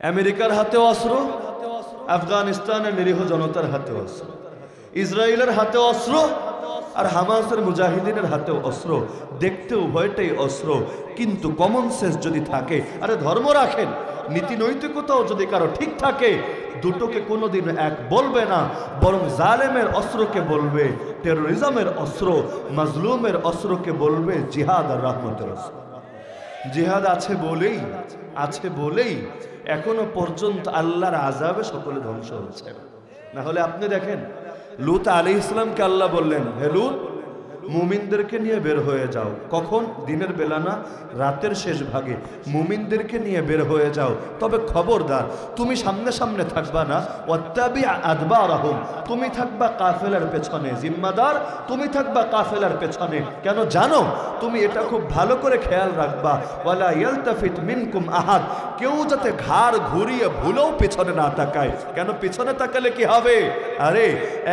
আমেরিকার হাতেও অস্ত্র, আফগানিস্তানের নিরীহ জনতার হাতেও অস্ত্র, ইসরায়েলের হাতেও অস্ত্র, আর হামাসের মুজাহিদিনের হাতেও অস্ত্র। দেখতে উভয়টাই অস্ত্র, কিন্তু কমন সেন্স যদি থাকে, আরে ধর্ম রাখেন, নীতি নৈতিকতাও যদি কারো ঠিক থাকে, দুটোকে কোনোদিন এক বলবে না, বরং জালেমের অস্ত্রকে বলবে টেরোরিজমের অস্ত্র, মাজলুমের অস্ত্রকে বলবে জিহাদ আর রহমতের অস্ত্র। জিহাদ আছে বলেই এখনো পর্যন্ত আল্লাহর আযাবে সকলে ধ্বংস হচ্ছে। না হলে আপনি দেখেন, লূত আলাইহিস সালামকে আল্লাহ বললেন, হে লূত, মুমিনদেরকে নিয়ে বের হয়ে যাও। কখন? দিনের বেলা না, রাতের শেষ ভাগে মুমিনদেরকে নিয়ে বের হয়ে যাও। তবে খবরদার, তুমি সামনে সামনে থাকবা না, ওয়াত্তাবি আদবারাহুম, তুমি থাকবা কাফেলার পেছনে, জিম্মাদার তুমি থাকবা কাফেলার পেছনে। কেন জানো? তুমি এটা খুব ভালো করে খেয়াল রাখবা, ওয়ালা ইয়ালতাফিত মিনকুম আহাদ, কেউ যাতে ঘাড় ঘুরিয়ে ভুলেও পেছনে না তাকায়। কেন পেছনে তাকালে কি হবে? আরে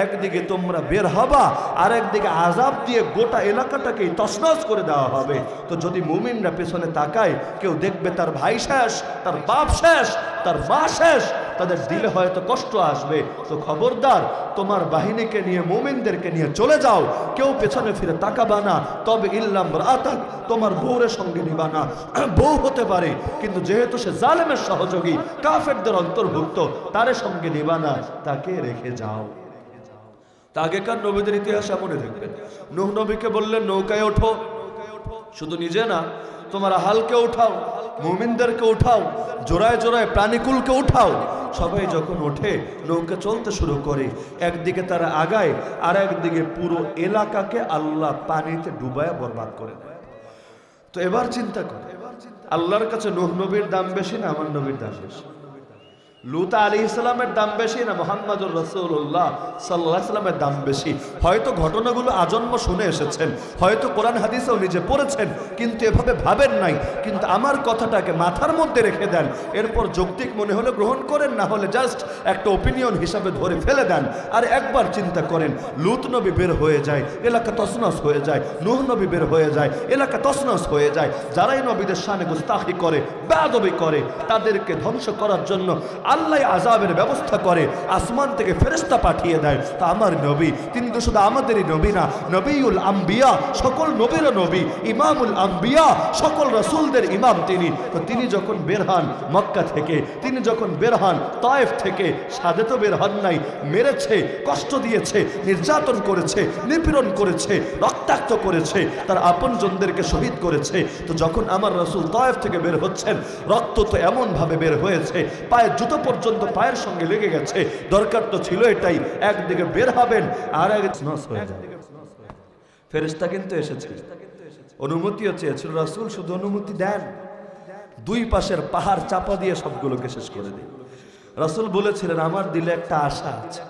একদিকে তোমরা বের হবা, আর একদিকে আযাব দিয়ে গোটা এলাকাটাকেই তছনছ করে দেওয়া হবে। তো যদি মুমিনরা পেছনে তাকায়, কেউ দেখবে তার ভাই শেষ, তার বাপ শেষ, তার মা শেষ, তাদের দিলে হয়তো কষ্ট আসবে। তো খবরদার, তোমার বাহিনীকে নিয়ে, মুমিনদেরকে নিয়ে চলে যাও, কেউ পেছনে ফিরে তাকাবা না। তবে ইল্লাম রাতাক, তোমার বউরের সঙ্গে নিবা না। বউ হতে পারে, কিন্তু যেহেতু সে জালেমের সহযোগী, কাফেরদের অন্তর্ভুক্ত, তার সঙ্গে নিবা না, তাকে রেখে যাও। তা আগেকার নবীদের ইতিহাসে মনে দেখবেন, নূহ নবীকে বললেন নৌকায় ওঠো, শুধু নিজে না, তোমার আহালকে উঠাও, মুমিনদেরকে উঠাও, জোড়ায় জোড়ায় প্রাণীকুলকে উঠাও। সবাই যখন ওঠে, নৌকা চলতে শুরু করে, একদিকে তারা আগায়, আর একদিকে পুরো এলাকাকে আল্লাহ পানিতে ডুবায় বরবাদ করে দেয়। তো এবার চিন্তা করে, আল্লাহর কাছে নূহ নবীর দাম বেশি না আমার নবীর দাম বেশি? লূত আলাইহিস সালামের দাম বেশি না মুহাম্মদুর রাসূলুল্লাহ সাল্লাল্লাহু আলাইহি ওয়াসাল্লামের দাম বেশি? হয়তো ঘটনাগুলো আজন্ম শুনে এসেছেন, হয়তো কোরআন হাদিসেও নিজে পড়েছেন, কিন্তু এভাবে ভাবেন নাই। কিন্তু আমার কথাটাকে মাথার মধ্যে রেখে দেন, এরপর যৌক্তিক মনে হলে গ্রহণ করেন, না হলে জাস্ট একটা ওপিনিয়ন হিসাবে ধরে ফেলে দেন। আর একবার চিন্তা করেন, লূত নবী বের হয়ে যায়, এলাকা তছনছ হয়ে যায়, নূহ নবী বের হয়ে যায়, এলাকা তছনছ হয়ে যায়। যারাই নবীদের শানে গুস্তাখি করে, বেয়াদবি করে, তাদেরকে ধ্বংস করার জন্য আল্লাহ আযাবের ব্যবস্থা করে, আসমান থেকে ফেরেশতা পাঠিয়ে দেয়। তা আমার নবী, তিনি তো শুধু আমাদেরই নবী না, নবীউল আম্বিয়া, সকল নবীর নবী, ইমামুল আম্বিয়া, সকল রাসূলদের ইমাম তিনি। তো তিনি যখন বের হন মক্কা থেকে, তিনি যখন বের হন তায়েফ থেকে, সাদে তো বের হন নাই, মেরেছে, কষ্ট দিয়েছে, নির্যাতন করেছে, নিপীড়ন করেছে, রক্তাক্ত করেছে, তার আপনজনদেরকে শহীদ করেছে। তো যখন আমার রাসূল তায়েফ থেকে বের হচ্ছেন, রক্ত তো এমন ভাবে বের হয়েছে, পায়ের জুতো পর্যন্ত পায়ের সঙ্গে লেগে গেছে। দরকার তো ছিল এটাই, একদিকে বের হবেন আর ফেরেশতা কিন্তু এসেছে, অনুমতিও চেয়েছিল, রাসূল শুধু অনুমতি দেন, দুই পাশের পাহাড় চাপা দিয়ে সবগুলোকে শেষ করে দিন। রাসূল বলেছিলেন, আমার দিলে একটা আশা আছে,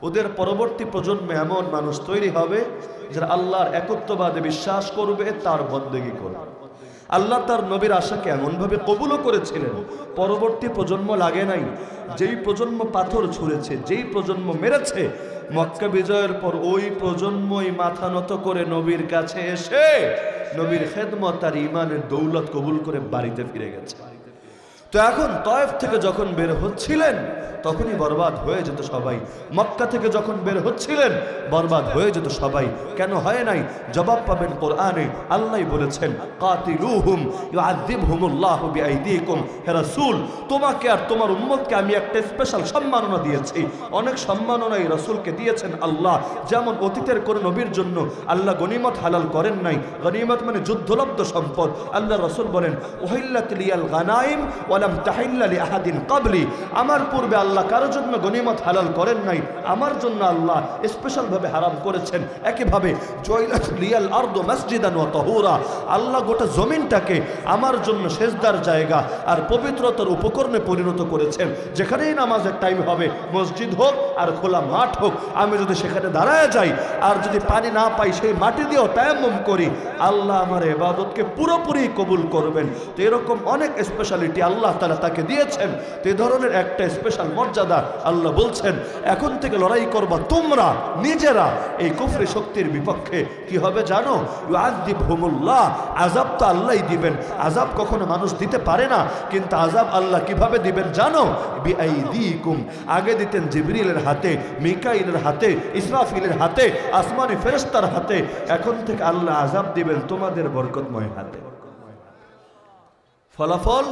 ওদের পরবর্তী প্রজন্মে এমন মানুষ তৈরি হবে যারা আল্লাহর একত্ববাদে বিশ্বাস করবে, তার বন্দেগী করবে। আল্লাহ তার নবীর আশাকে এমনভাবে কবুলও করেছিলেন, পরবর্তী প্রজন্ম লাগে নাই। যেই প্রজন্ম পাথর ছুঁড়েছে, যেই প্রজন্ম মেরেছে, মক্কা বিজয়ের পর ওই প্রজন্মই মাথা নত করে নবীর কাছে এসে নবীর খেদমত আর ইমানের দৌলত কবুল করে বাড়িতে ফিরে গেছে। তো এখন তায়েফ থেকে যখন বের হচ্ছিলেন, তখনই বরবাদ হয়ে যেত সবাই। মক্কা থেকে যখন বের হচ্ছিলেন, বরবাদ হয়ে যেত সবাই। কেন হয় নাই? জবাব পাবেন কোরআনে। আল্লাহ বলেছেন, কাতিলুহুম ইউআযিবহুমুল্লাহু বিআইদিকুম। হে রাসূল, তোমাকে আর তোমার উম্মতকে আমি একটা স্পেশাল সম্মাননা দিয়েছি। অনেক সম্মাননা এই রাসূলকে দিয়েছেন আল্লাহ। যেমন অতীতের কোন নবীর জন্য আল্লাহ গনিমত হালাল করেন নাই। গনিমত মানে যুদ্ধলব্ধ সম্পদ। আল্লাহ রাসূল বলেন, উহিল্লাত লিয়াল গানাইম ওয়ালাম তাহিল্লা লিআহাদিন ক্বাবলি। আমার পূর্বে আল্লাহ কারোর জন্য গনিমত হালাল করেন নাই, আমার জন্য আল্লাহ স্পেশাল ভাবে হারাম করেছেন। একইভাবে জয়লাত লিয়াল আরদু মাসজিদান ওয়া তাহুরা, আল্লাহ গোটা জমিনটাকে আমার জন্য সেজদার জায়গা আর পবিত্রতার উপকরণে পরিণত করেছেন। যেখানেই নামাজের টাইম হবে, মসজিদ হোক আর খোলা মাঠ হোক, আমি যদি সেখানে দাঁড়ায় যাই আর যদি পানি না পাই, সেই মাটি দিয়েও তায়াম্মুম করি, আল্লাহ আমার ইবাদতকে পুরোপুরি কবুল করবেন। তো এরকম অনেক স্পেশালিটি আল্লাহ আল্লাহ তাআলা তাকে দিয়েছেন। তো এই ধরনের একটা স্পেশাল মর্যাদা আল্লাহ বলছেন এখন থেকে লড়াই করবা তোমরা নিজেরা এই কুফরি শক্তির বিপক্ষে। কি হবে জানো? ইউআযিবহুমুল্লাহ, আযাব তো আল্লাহই দিবেন। আযাব কখনো মানুষ দিতে পারে না, কিন্তু আযাব আল্লাহ কিভাবে দিবেন জানো? বিআইদিকুম, আগে দিতেন জিবরিলের হাতে, মিকাইলের হাতে, ইসরাফিলের হাতে, আসমানি ফেরেশতার হাতে। এখন থেকে আল্লাহ আযাব দিবেন তোমাদের বরকতময় হাতে। ফলাফল,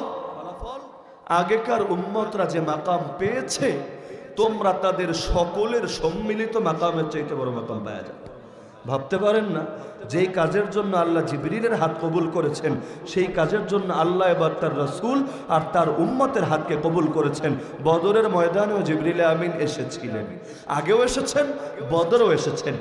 আগেকার উম্মতরা যে মাকাম পেয়েছে তোমরা তাদের সকলের সম্মিলিত মাকামের চাইতে বড় মাকাম পাওয়া যাবে। ভাবতে পারেন না, যেই কাজের জন্য আল্লাহ জিবরিলের হাত কবুল করেছেন সেই কাজের জন্য আল্লাহ এবার তার রাসূল আর তার উম্মতের হাতকে কবুল করেছেন। বদরের ময়দানেও জিবরিল আমিন এসেছিলেন, আগেও এসেছেন, বদরেও এসেছেন।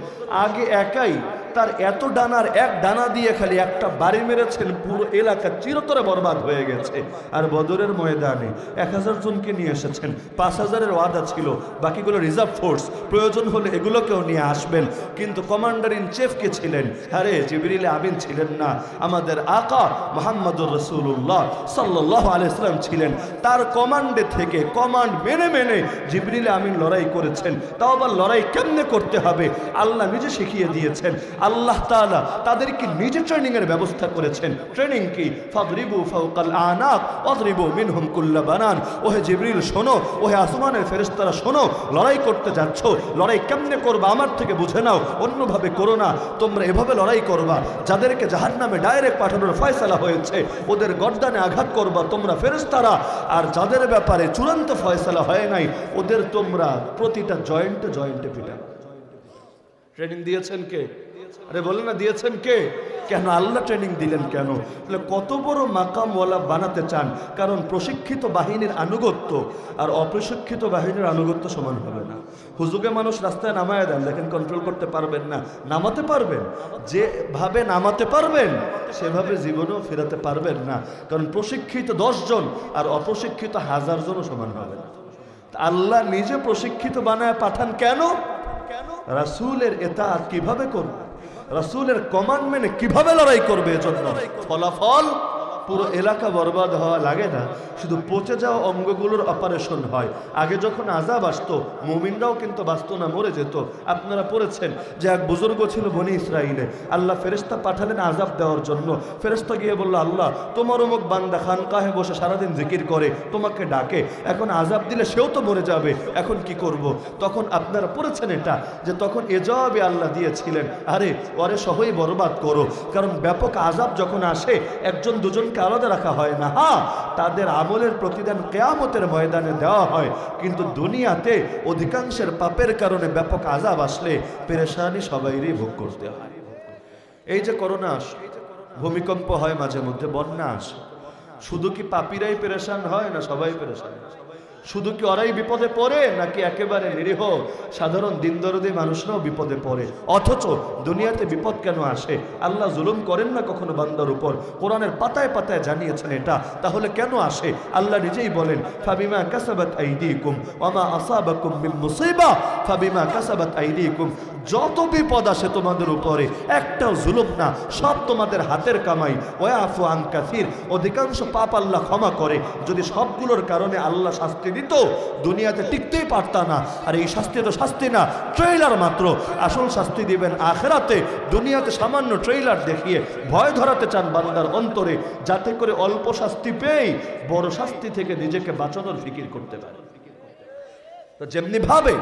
আগে একাই তার এত ডানার এক ডানা দিয়ে খালি একটা বাড়ি মেরেছেন, পুরো এলাকা চিরতরে বরবাদ হয়ে গেছে। আর বদরের ময়দানে 1000 জনকে নিয়ে এসেছেন, 5000-এর ওয়াদা ছিল, বাকিগুলো রিজার্ভ ফোর্স, প্রয়োজন হলে এগুলোকেও নিয়ে আসবেন। কিন্তু কমান্ডার ইন চিফ কে ছিলেন? আরে জিবরিল আমিন ছিলেন না, আমাদের আকা মুহাম্মদুর রাসূলুল্লাহ সাল্লাল্লাহু আলাইহি ওয়াসাল্লাম ছিলেন। তার কমান্ডে থেকে কমান্ড মেনে মেনে জিবরিল আমিন লড়াই করেছেন। তাও আবার লড়াই কেমনে করতে হবে আল্লাহ নিজে শিখিয়ে দিয়েছেন। আল্লাহ তাআলা তাদেরকে নিজে ট্রেনিং এর ব্যবস্থা করেছেন। ট্রেনিং কি? ফাদরিবু ফাওকাল আনাক ওয়াদরিবু মিনহুম কুল্লা বানান। ওহে জিবরিল শোনো, ওহে আসমানের ফেরেশতারা শোনো, লড়াই করতে যাচ্ছ, লড়াই কেমনে করবা আমার থেকে বুঝে নাও, অন্যভাবে করো না। তোমরা এভাবে লড়াই করবা, যাদেরকে জাহান্নামে ডাইরেক্ট পাঠানোর ফয়সালা হয়েছে ওদের গর্দানে আঘাত করবা তোমরা ফেরেশতারা, আর যাদের ব্যাপারে চূড়ান্ত ফয়সালা হয় নাই ওদের তোমরা প্রতিটা জয়েন্টে জয়েন্টে পিটাবা। ট্রেনিং দিয়েছেন কে? আরে বলে না, দিয়েছেন কে? কেন আল্লাহ ট্রেনিং দিলেন কেন? কত বড় মাকামওয়ালা বানাতে চান। কারণ প্রশিক্ষিত বাহিনীর আনুগত্য আর অপ্রশিক্ষিত বাহিনীর আনুগত্য সমান হবে না। হুজুগে মানুষ রাস্তায় নামায় দেন, দেখেন কন্ট্রোল করতে পারবেন না। নামাতে পারবেন, যেভাবে নামাতে পারবেন সেভাবে জীবনেও ফেরাতে পারবেন না। কারণ প্রশিক্ষিত 10 জন আর অপ্রশিক্ষিত 1000 জনও সমান হবে না। আল্লাহ নিজে প্রশিক্ষিত বানায় পাঠান কেন? রাসূলের ইতাআত কিভাবে করবে, রাসূলের কমান্ড মেনে কিভাবে লড়াই করবে এজন্য। ফলাফল পুরো এলাকা বরবাদ হওয়া লাগে না, শুধু পচে যাওয়া অঙ্গগুলোর অপারেশন হয়। আগে যখন আযাব আসতো মুমিনরাও কিন্তু বাঁচত না, মরে যেত। আপনারা পড়েছেন যে এক বুজুর্গ ছিল বনি ইসরাইলে, আল্লাহ ফেরেশতা পাঠালেন আযাব দেওয়ার জন্য। ফেরেশতা গিয়ে বলল, আল্লাহ তোমার অমুক বান্দা খানকাহে বসে সারাদিন জিকির করে, তোমাকে ডাকে, এখন আযাব দিলে সেও তো মরে যাবে, এখন কি করব? তখন আপনারা পড়েছেন এটা, যে তখন এ জবাবে আল্লাহ দিয়েছিলেন, আরে ওরে সহই বরবাদ করো। কারণ ব্যাপক আযাব যখন আসে একজন দুজনকে আলাদা রাখা হয় না। হ্যাঁ, তাদের আমলের প্রতিদান কিয়ামতের ময়দানে দেওয়া হয়, কিন্তু দুনিয়াতে অধিকাংশের পাপের কারণে ব্যাপক আযাব আসলে পেরেশানি সবাইরই ভোগ করতে হয়। এই যে করোনা আসে, ভূমিকম্প হয়, মাঝে মধ্যে বন্যা আসে, শুধু কি পাপীরাই পেরেশান হয় না সবাই পেরেশান? শুধু কি ওরাই বিপদে পড়ে নাকি একেবারে নিরীহ সাধারণ দিনদরদি মানুষরাও বিপদে পড়ে? অথচ দুনিয়াতে বিপদ কেন আসে? আল্লাহ জুলুম করেন না কখনো বান্দার উপর, কোরআনের পাতায় পাতায় জানিয়েছেন এটা। তাহলে কেন আসে? আল্লাহ নিজেই বলেন, ফাবিমা কাসাবাত আইদিকুম ওয়া মা আসাবাকুম মিন মুসিবা ফাবিমা কাসাবাত আইদিকুম। যত বিপদ আসে তোমাদের উপরে একটাও জুলুম না, সব তোমাদের হাতের কামাই। ওয়াফু আন কাসির, অধিকাংশ পাপ আল্লাহ ক্ষমা করে। যদি সবগুলোর কারণে আল্লাহ শাস্তি দিত দুনিয়াতে টিকতেই পারতা না। আর এই শাস্তি তো শাস্তি না, ট্রেইলার মাত্র। আসল শাস্তি দিবেন আখিরাতে। দুনিয়াতে সামান্য ট্রেইলার দেখিয়ে ভয় ধরাতে চান বান্দার অন্তরে, যাতে করে অল্প শাস্তি পেয়ে বড় শাস্তি থেকে নিজেকে বাঁচানোর ফিকির করতে পারে। তো যেমনি ভাবে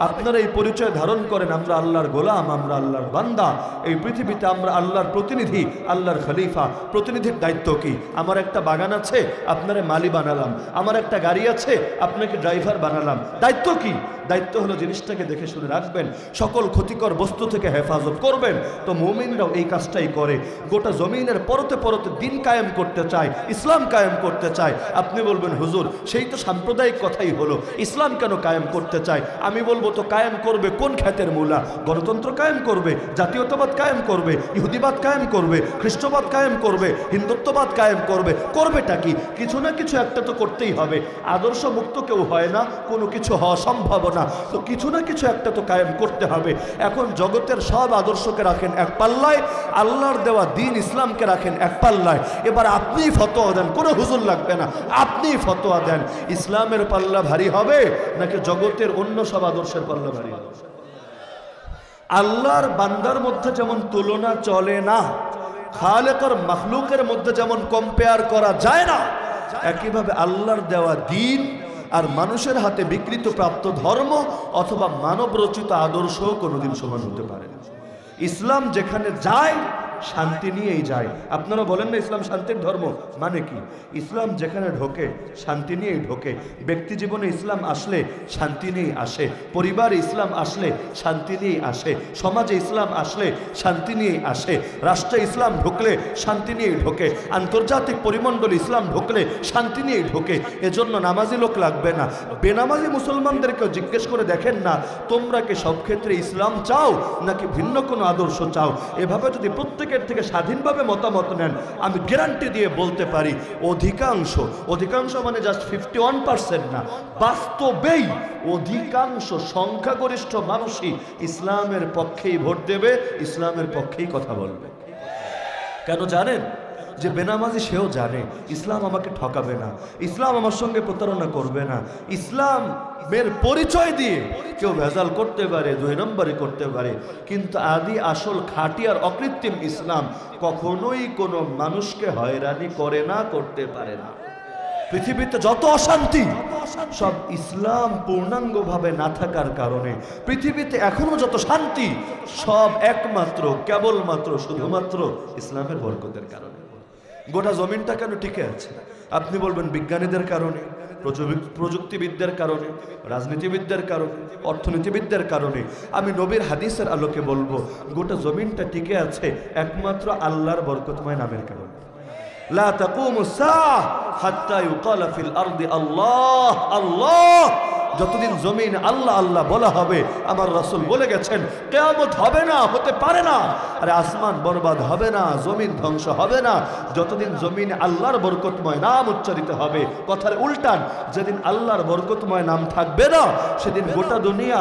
আপনারা এই পরিচয় ধারণ করেন, আমরা আল্লাহর গোলাম, আমরা আল্লাহর বান্দা, এই পৃথিবীতে আমরা আল্লাহর প্রতিনিধি, আল্লাহর খলিফা। প্রতিনিধির দায়িত্ব কি? আমার একটা বাগান আছে, আপনারে মালি বানালাম। আমার একটা গাড়ি আছে, আপনাকে ড্রাইভার বানালাম। দায়িত্ব কি? দায়িত্ব হলো জিনিসটাকে দেখে শুনে রাখবেন, সকল ক্ষতিকর বস্তু থেকে হেফাজত করবেন। তো মুমিনরাও এই কাজটাই করে। গোটা জমিনের পরতে পরতে দিন কায়েম করতে চায়, ইসলাম কায়েম করতে চায়। আপনি বলবেন, হুজুর সেই তো সাম্প্রদায়িক কথাই হলো, ইসলাম কেন কায়েম করতে চায়? আমি বলবো সার্বভৌমত্ব কায়েম করবে কোন খ্যাতের মূলা? গণতন্ত্র কায়েম করবে, জাতীয়তাবাদ কায়েম করবে, ইহুদিবাদ কায়েম করবে, খ্রিস্টবাদ কায়েম করবে, হিন্দুত্ববাদ কায়েম করবে। করবেটা কি? কিছু না কিছু একটা তো করতেই হবে। আদর্শ মুক্ত কেউ হয় না, কোনো কিছু হওয়া সম্ভব না, তো কিছু না কিছু একটা তো কায়েম করতে হবে। এখন জগতের সব আদর্শকে রাখেন এক পাল্লায়, আল্লাহর দেওয়া দিন ইসলামকে রাখেন এক পাল্লায়। এবার আপনি ফতোয়া দেন, কোনো হুজুর লাগবে না, আপনি ফতোয়া দেন, ইসলামের পাল্লা ভারী হবে নাকি জগতের অন্য সব আদর্শের পাল্লা ভারী হবে? আল্লাহর বান্দার মধ্যে যেমন তুলনা চলে না, খালেক আর মাখলুকের মধ্যে যেমন কম্পেয়ার করা যায় না, একইভাবে আল্লাহর দেওয়া দিন আর মানুষের হাতে বিকৃত প্রাপ্ত ধর্ম অথবা মানব রচিত আদর্শ কোনোদিন সমান হতে পারে না। ইসলাম যেখানে যায় শান্তি নিয়েই যায়। আপনারা বলেন না ইসলাম শান্তির ধর্ম, মানে কি? ইসলাম যেখানে ঢোকে শান্তি নিয়েই ঢোকে। ব্যক্তি জীবনে ইসলাম আসলে শান্তি নিয়েই আসে, পরিবারে ইসলাম আসলে শান্তি নিয়েই আসে, সমাজে ইসলাম আসলে শান্তি নিয়েই আসে, রাষ্ট্রে ইসলাম ঢুকলে শান্তি নিয়েই ঢোকে, আন্তর্জাতিক পরিমণ্ডলে ইসলাম ঢুকলে শান্তি নিয়েই ঢোকে। এজন্য নামাজি লোক লাগবে না। বেনামাজি মুসলমানদেরকেও জিজ্ঞেস করে দেখেন না, তোমরা কি সব ক্ষেত্রে ইসলাম চাও নাকি ভিন্ন কোনো আদর্শ চাও? এভাবে যদি প্রত্যেকের থেকে স্বাধীনভাবে মতামত নেন, আমি গ্যারান্টি দিয়ে বলতে পারি অধিকাংশ মানে জাস্ট 51% না, বাস্তবেই অধিকাংশ সংখ্যাগরিষ্ঠ মানুষই ইসলামের পক্ষেই ভোট দেবে, ইসলামের পক্ষেই কথা বলবে। কেন জানেন? যে বেনামাজি সেও জানে ইসলাম আমাকে ঠকাবে না, ইসলাম আমার সঙ্গে প্রতারণা করবে না, ইসলামের পরিচয় দিয়ে কেউ ভেজাল করতে পারে, 2 নম্বরই করতে পারে, কিন্তু আদি আসল খাঁটি আর অকৃত্রিম ইসলাম কখনোই কোনো মানুষকে হয়রানি করে না, করতে পারে না। পৃথিবীতে যত অশান্তি সব ইসলাম পূর্ণাঙ্গভাবে না থাকার কারণে। পৃথিবীতে এখনো যত শান্তি সব একমাত্র কেবলমাত্র শুধুমাত্র ইসলামের বরকতের কারণে। গোটা জমিনটা কেন টিকে আছে? আপনি বলবেন বিজ্ঞানীদের কারণে, প্রযুক্তিবিদদের কারণে, রাজনীতিবিদদের কারণে, অর্থনীতিবিদদের কারণে। আমি নবীর হাদিসের আলোকে বলবো, গোটা জমিনটা টিকে আছে একমাত্র আল্লাহর বরকতময় নামের কারণে। লা তাকুমুস সাআহ হাত্তা ইউকালা ফিল আরদি আল্লাহ আল্লাহ। যতদিন জমিন আল্লাহ আল্লাহ বলা হবে, আমার রাসূল বলে গেছেন, কিয়ামত হবে না, হতে পারে না। আরে আসমান বরবাদ হবে না, জমিন ধ্বংস হবে না যতদিন জমিন আল্লাহর বরকতময় নাম উচ্চারিত হবে। কথার উল্টান, যেদিন আল্লাহর বরকতময় নাম থাকবে না সেদিন গোটা দুনিয়া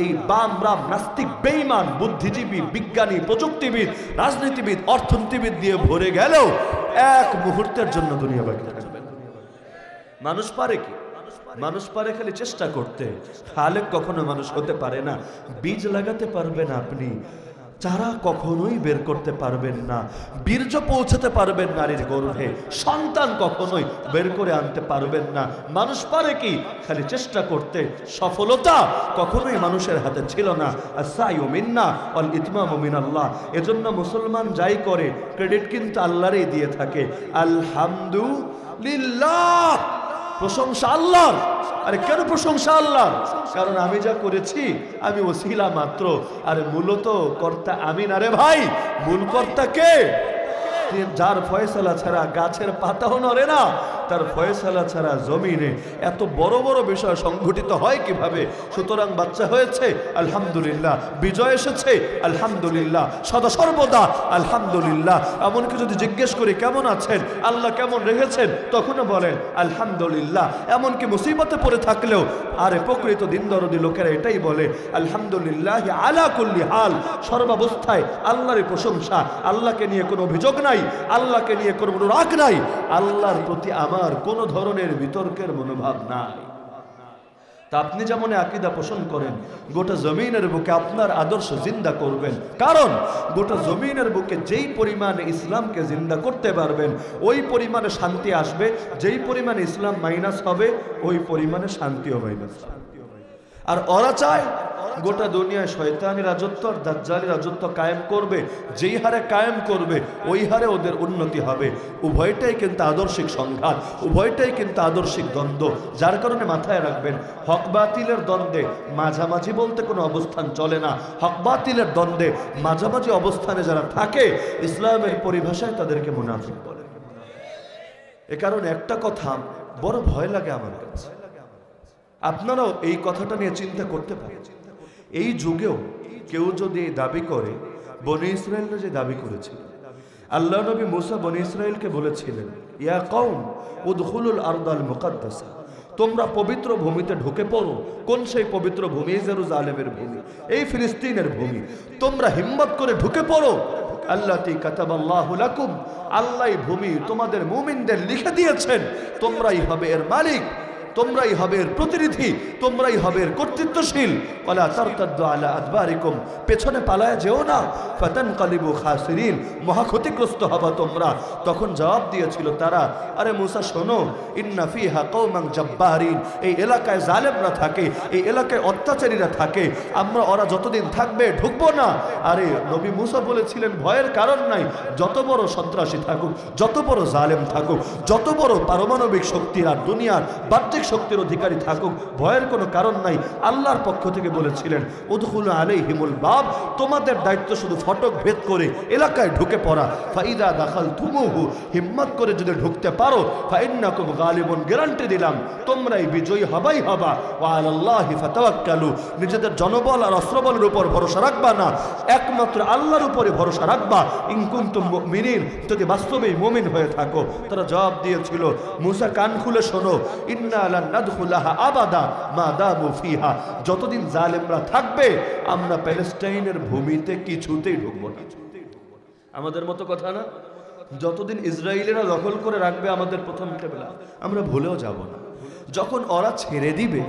এই বাম রাম নাস্তিক বেঈমান বুদ্ধিজীবী বিজ্ঞানী প্রযুক্তিবিদ রাজনীতিবিদ অর্থনীতিবিদ দিয়ে ভরে গেলেও এক মুহূর্তের জন্য দুনিয়া বাকি থাকবে না। মানুষ পারে কি? মানুষ পারে খালি চেষ্টা করতে। খালেক কখনো মানুষ হতে পারে না। বীজ লাগাতে পারবেন আপনি, চারা কখনোই বের করতে পারবেন না, বীর্য পৌঁছাতে পারবেন নারীর গর্ভে, সন্তান কখনোই বের করে আনতে পারবেন না। মানুষ পারে কি? খালি চেষ্টা করতে। সফলতা কখনোই মানুষের হাতে ছিল না। আস-সাইয়ু মিন্না ওয়াল ইতমামু মিনাল্লাহ। এজন্য মুসলমান যাই করে ক্রেডিট কিন্তু আল্লাহরই দিয়ে থাকে। আলহামদুলিল্লাহ, প্রশংসা আল্লাহর। আরে কেন প্রশংসা আল্লাহর? কারণ আমি যা করেছি আমি ওসিলা মাত্র, আরে মূলত কর্তা আমি না রে ভাই। মূল কর্তা কে? যার ফয়সালা ছাড়া গাছের পাতাও নড়ে না, তার ফয়সালা ছাড়া জমিনে এত বড় বড় বিষয় সংঘটিত হয় কিভাবে? সুতরাং বাচ্চা হয়েছে আলহামদুলিল্লাহ, বিজয় এসেছে আলহামদুলিল্লাহ, সদা সর্বদা আলহামদুলিল্লাহ। এমনকি যদি জিজ্ঞেস করি কেমন আছেন, আল্লাহ কেমন রেখেছেন, তখনও বলেন আলহামদুলিল্লাহ। এমনকি মুসিবতে পড়ে থাকলেও আরে প্রকৃত দিনদরদি লোকেরা এটাই বলে আলহামদুলিল্লাহ আলা কুল্লি হাল। সর্বাবস্থায় আল্লাহরই প্রশংসা, আল্লাহকে নিয়ে কোনো অভিযোগ নাই, আল্লাহকে নিয়ে কোনো রাগ নাই, আল্লাহর প্রতি আমার কোন ধরনের বিতর্কের মনোভাব নাই। তা আপনি যেমন আকীদা পোষণ করেন, গোটা জমিনের বুকে আপনার আদর্শ জিন্দা করবেন। কারণ গোটা জমিনের বুকে যেই পরিমাণে ইসলামকে জিন্দা করতে পারবেন ওই পরিমাণে শান্তি আসবে, যেই পরিমাণে ইসলাম মাইনাস হবে ওই পরিমাণে শান্তিও মাইনাস। আর ওরা চায় গোটা দুনিয়ায় শয়তানি রাজত্ব আর দাজ্জালি রাজত্ব কায়েম করবে। যেই হারে কায়েম করবে ওই হারে ওদের উন্নতি হবে। উভয়টাই কিন্তু আদর্শিক সংঘাত, উভয়টাই কিন্তু আদর্শিক দ্বন্দ্ব। যার কারণে মাথায় রাখবেন, হক বাতিলের দ্বন্দ্বে মাঝামাঝি বলতে কোনো অবস্থান চলে না। হক বাতিলের দ্বন্দ্বে মাঝামাঝি অবস্থানে যারা থাকে ইসলামের পরিভাষায় তাদেরকে মুনাফিক বলে। এ কারণে একটা কথা বড় ভয় লাগে আমার কাছে, আপনারাও এই কথাটা নিয়ে চিন্তা করতে পারেন। এই যুগেও কেউ যদি এই দাবি করে, বনি ইসরায়েলরা যে দাবি করেছিল, আল্লাহ নবী মুসা বনি ইসরায়েলকে বলেছিলেন, ইয়া কওম উদখুলুল আরদাল মুকাদ্দাসা, তোমরা পবিত্র ভূমিতে ঢুকে পড়ো। কোন সেই পবিত্র ভূমি? জেরুজালেমের ভূমি, এই ফিলিস্তিনের ভূমি। তোমরা হিম্মত করে ঢুকে পড়ো। আল্লাতি কাতাবাল্লাহু লাকুম, আল্লাহ ভূমি তোমাদের মুমিনদের লিখে দিয়েছেন, তোমরাই হবে এর মালিক, তোমরাই হবে এর প্রতিনিধি, তোমরাই হবে এর কর্তৃত্বশীল। ওয়ালা তারতাদ্দু আলা আদবারিকুম, পেছনে পালায় যেও না। ফাতানকালিবু খাসিরিন, মহা ক্ষতিগ্রস্ত হবা তোমরা। তখন জবাব দিয়েছিল তারা, আরে মুসা শোনো, ইন্না ফিহা কওমান জাব্বারিন, এই এলাকায় জালেমরা থাকে, এই এলাকায় অত্যাচারীরা থাকে, আমরা ওরা যতদিন থাকবে ঢুকবো না। আরে নবী মুসা বলেছিলেন ভয়ের কারণ নাই, যত বড় সন্ত্রাসী থাকুক, যত বড় জালেম থাকুক, যত বড় পারমাণবিক শক্তির আর দুনিয়ার বাহ্যিক শক্তির অধিকারী থাকুক, ভয়ের কোনো কারণ নাই। আল্লাহর পক্ষ থেকে বলেছিলেন উদখুলু আলাইহিমুল বাব, তোমাদের দায়িত্ব শুধু ফটক ভেদ করে এলাকায় ঢুকে পড়া। ফাইদা দাখালতুমুহু, হিম্মত করে যদি ঢুকতে পারো, ফাইন্নাকুম গালিবুন, গ্যারান্টি দিলাম তোমরাই বিজয়ী হবাই হবা। ওয়া আলাল্লাহি ফাতাওয়াক্কালু, নিজেদের জনবল আর অস্ত্রবলের উপর ভরসা রাখবা না, একমাত্র আল্লাহর উপরে ভরসা রাখবা। ইন কুনতুম মুমিনিন, যদি বাস্তবেই মুমিন হয়ে থাকো। তারা জবাব দিয়েছিল, মুসা কান খুলে শোনো, ইন্না লান নাদখুলাহা আবাদা মা দামু ফিহা, যতদিন জালেমরা থাকবে আমরা প্যালেস্টাইনের ভূমিতে কিছুতেই ঢুকবো না। আমাদের মতো কথা না, যতদিন ইসরায়েলিরা দখল করে রাখবে আমাদের প্রথম কেবলা, আমরা ভুলেও যাব না। যখন ওরা ছেড়ে দিবে,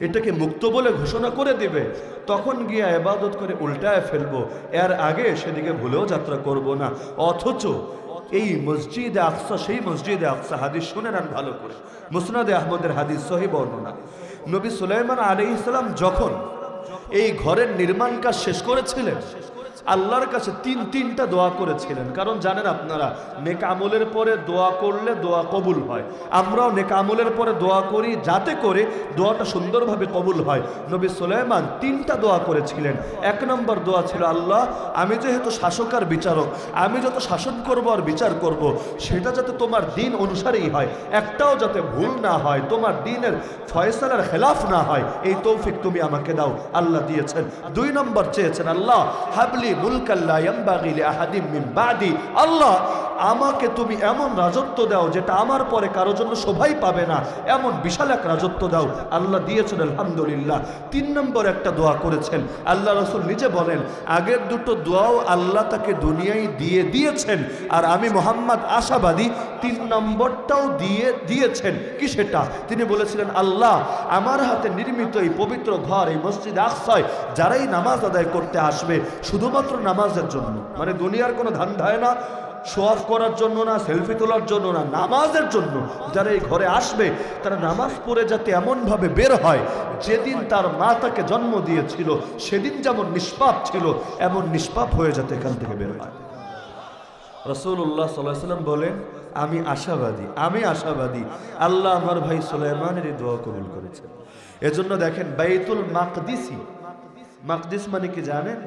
এটাকে মুক্ত বলে ঘোষণা করে দিবে, তখন গিয়ে ইবাদত করে উল্টায় ফেলবো। এর আগে সেদিকে ভুলেও যাত্রা করব না। অথচ এই মসজিদে আকসা, সেই মসজিদে আকসা, হাদিস শুনে নেন ভালো করে, মুসনাদে আহমদের হাদিস, সহিহ বর্ণনা। নবী সুলাইমান আলাইহিস সালাম যখন এই ঘরের নির্মাণ কাজ শেষ করেছিলেন, আল্লাহর কাছে তিনটা দোয়া করেছিলেন। কারণ জানেন আপনারা, নেক আমলের পরে দোয়া করলে দোয়া কবুল হয়। আমরাও নেক আমলের পরে দোয়া করি যাতে করে দোয়াটা সুন্দরভাবে কবুল হয়। নবী সুলাইমান তিনটা দোয়া করেছিলেন। এক নম্বর দোয়া ছিল, আল্লাহ আমি যেহেতু শাসক আর বিচারক, আমি যত শাসন করব আর বিচার করব সেটা যাতে তোমার দিন অনুসারেই হয়, একটাও যাতে ভুল না হয়, তোমার দিনের ফয়সালার খেলাফ না হয়, এই তৌফিক তুমি আমাকে দাও। আল্লাহ দিয়েছেন। দুই নম্বর চেয়েছেন, আল্লাহ হাবলি মুলকান লা ইয়ানবাগি লিআহাদিন মিন বাদি, আল্লাহ আমাকে তুমি এমন রাজত্ব দাও যেটা আমার পরে কারো জন্য শোভাই পাবে না, এমন বিশাল এক রাজত্ব দাও। আল্লাহ দিয়েছেন, আলহামদুলিল্লাহ। তিন নম্বর একটা দোয়া করেছেন, আল্লাহ রাসূল নিজে বলেন, আগের দুটো দোয়াও আল্লাহ তাকে দুনিয়ায় দিয়ে দিয়েছেন, আর আমি মুহাম্মদ আশাবাদী তিন নম্বরটাও দিয়েছেন। কি সেটা? তিনি বলেছিলেন, আল্লাহ আমার হাতে নির্মিত এই পবিত্র ঘর, এই মসজিদ আকসায় যারাই নামাজ আদায় করতে আসবে, শুধুমাত্র নামাজের জন্য, মানে দুনিয়ার কোনো ধান্দায় না, শো অফ করার জন্য না, সেলফি তোলার জন্য না, নামাজের জন্য যারা এই ঘরে আসবে তারা নামাজ পড়ে যাতে এমনভাবে বের হয় যেদিন তার মা তাকে জন্ম দিয়েছিল সেদিন যেমন নিষ্পাপ ছিল এমন নিষ্পাপ হয়ে যাতে এখান থেকে বের হয়। রাসূলুল্লাহ সাল্লাল্লাহু আলাইহি ওয়াসাল্লাম বলেন, আমি আশাবাদী আল্লাহ আমার ভাই সুলাইমানের এই দোয়া কবুল করেছেন। এজন্য দেখেন, বাইতুল মাকদিসি, মাকদিস মানে কি জানেন?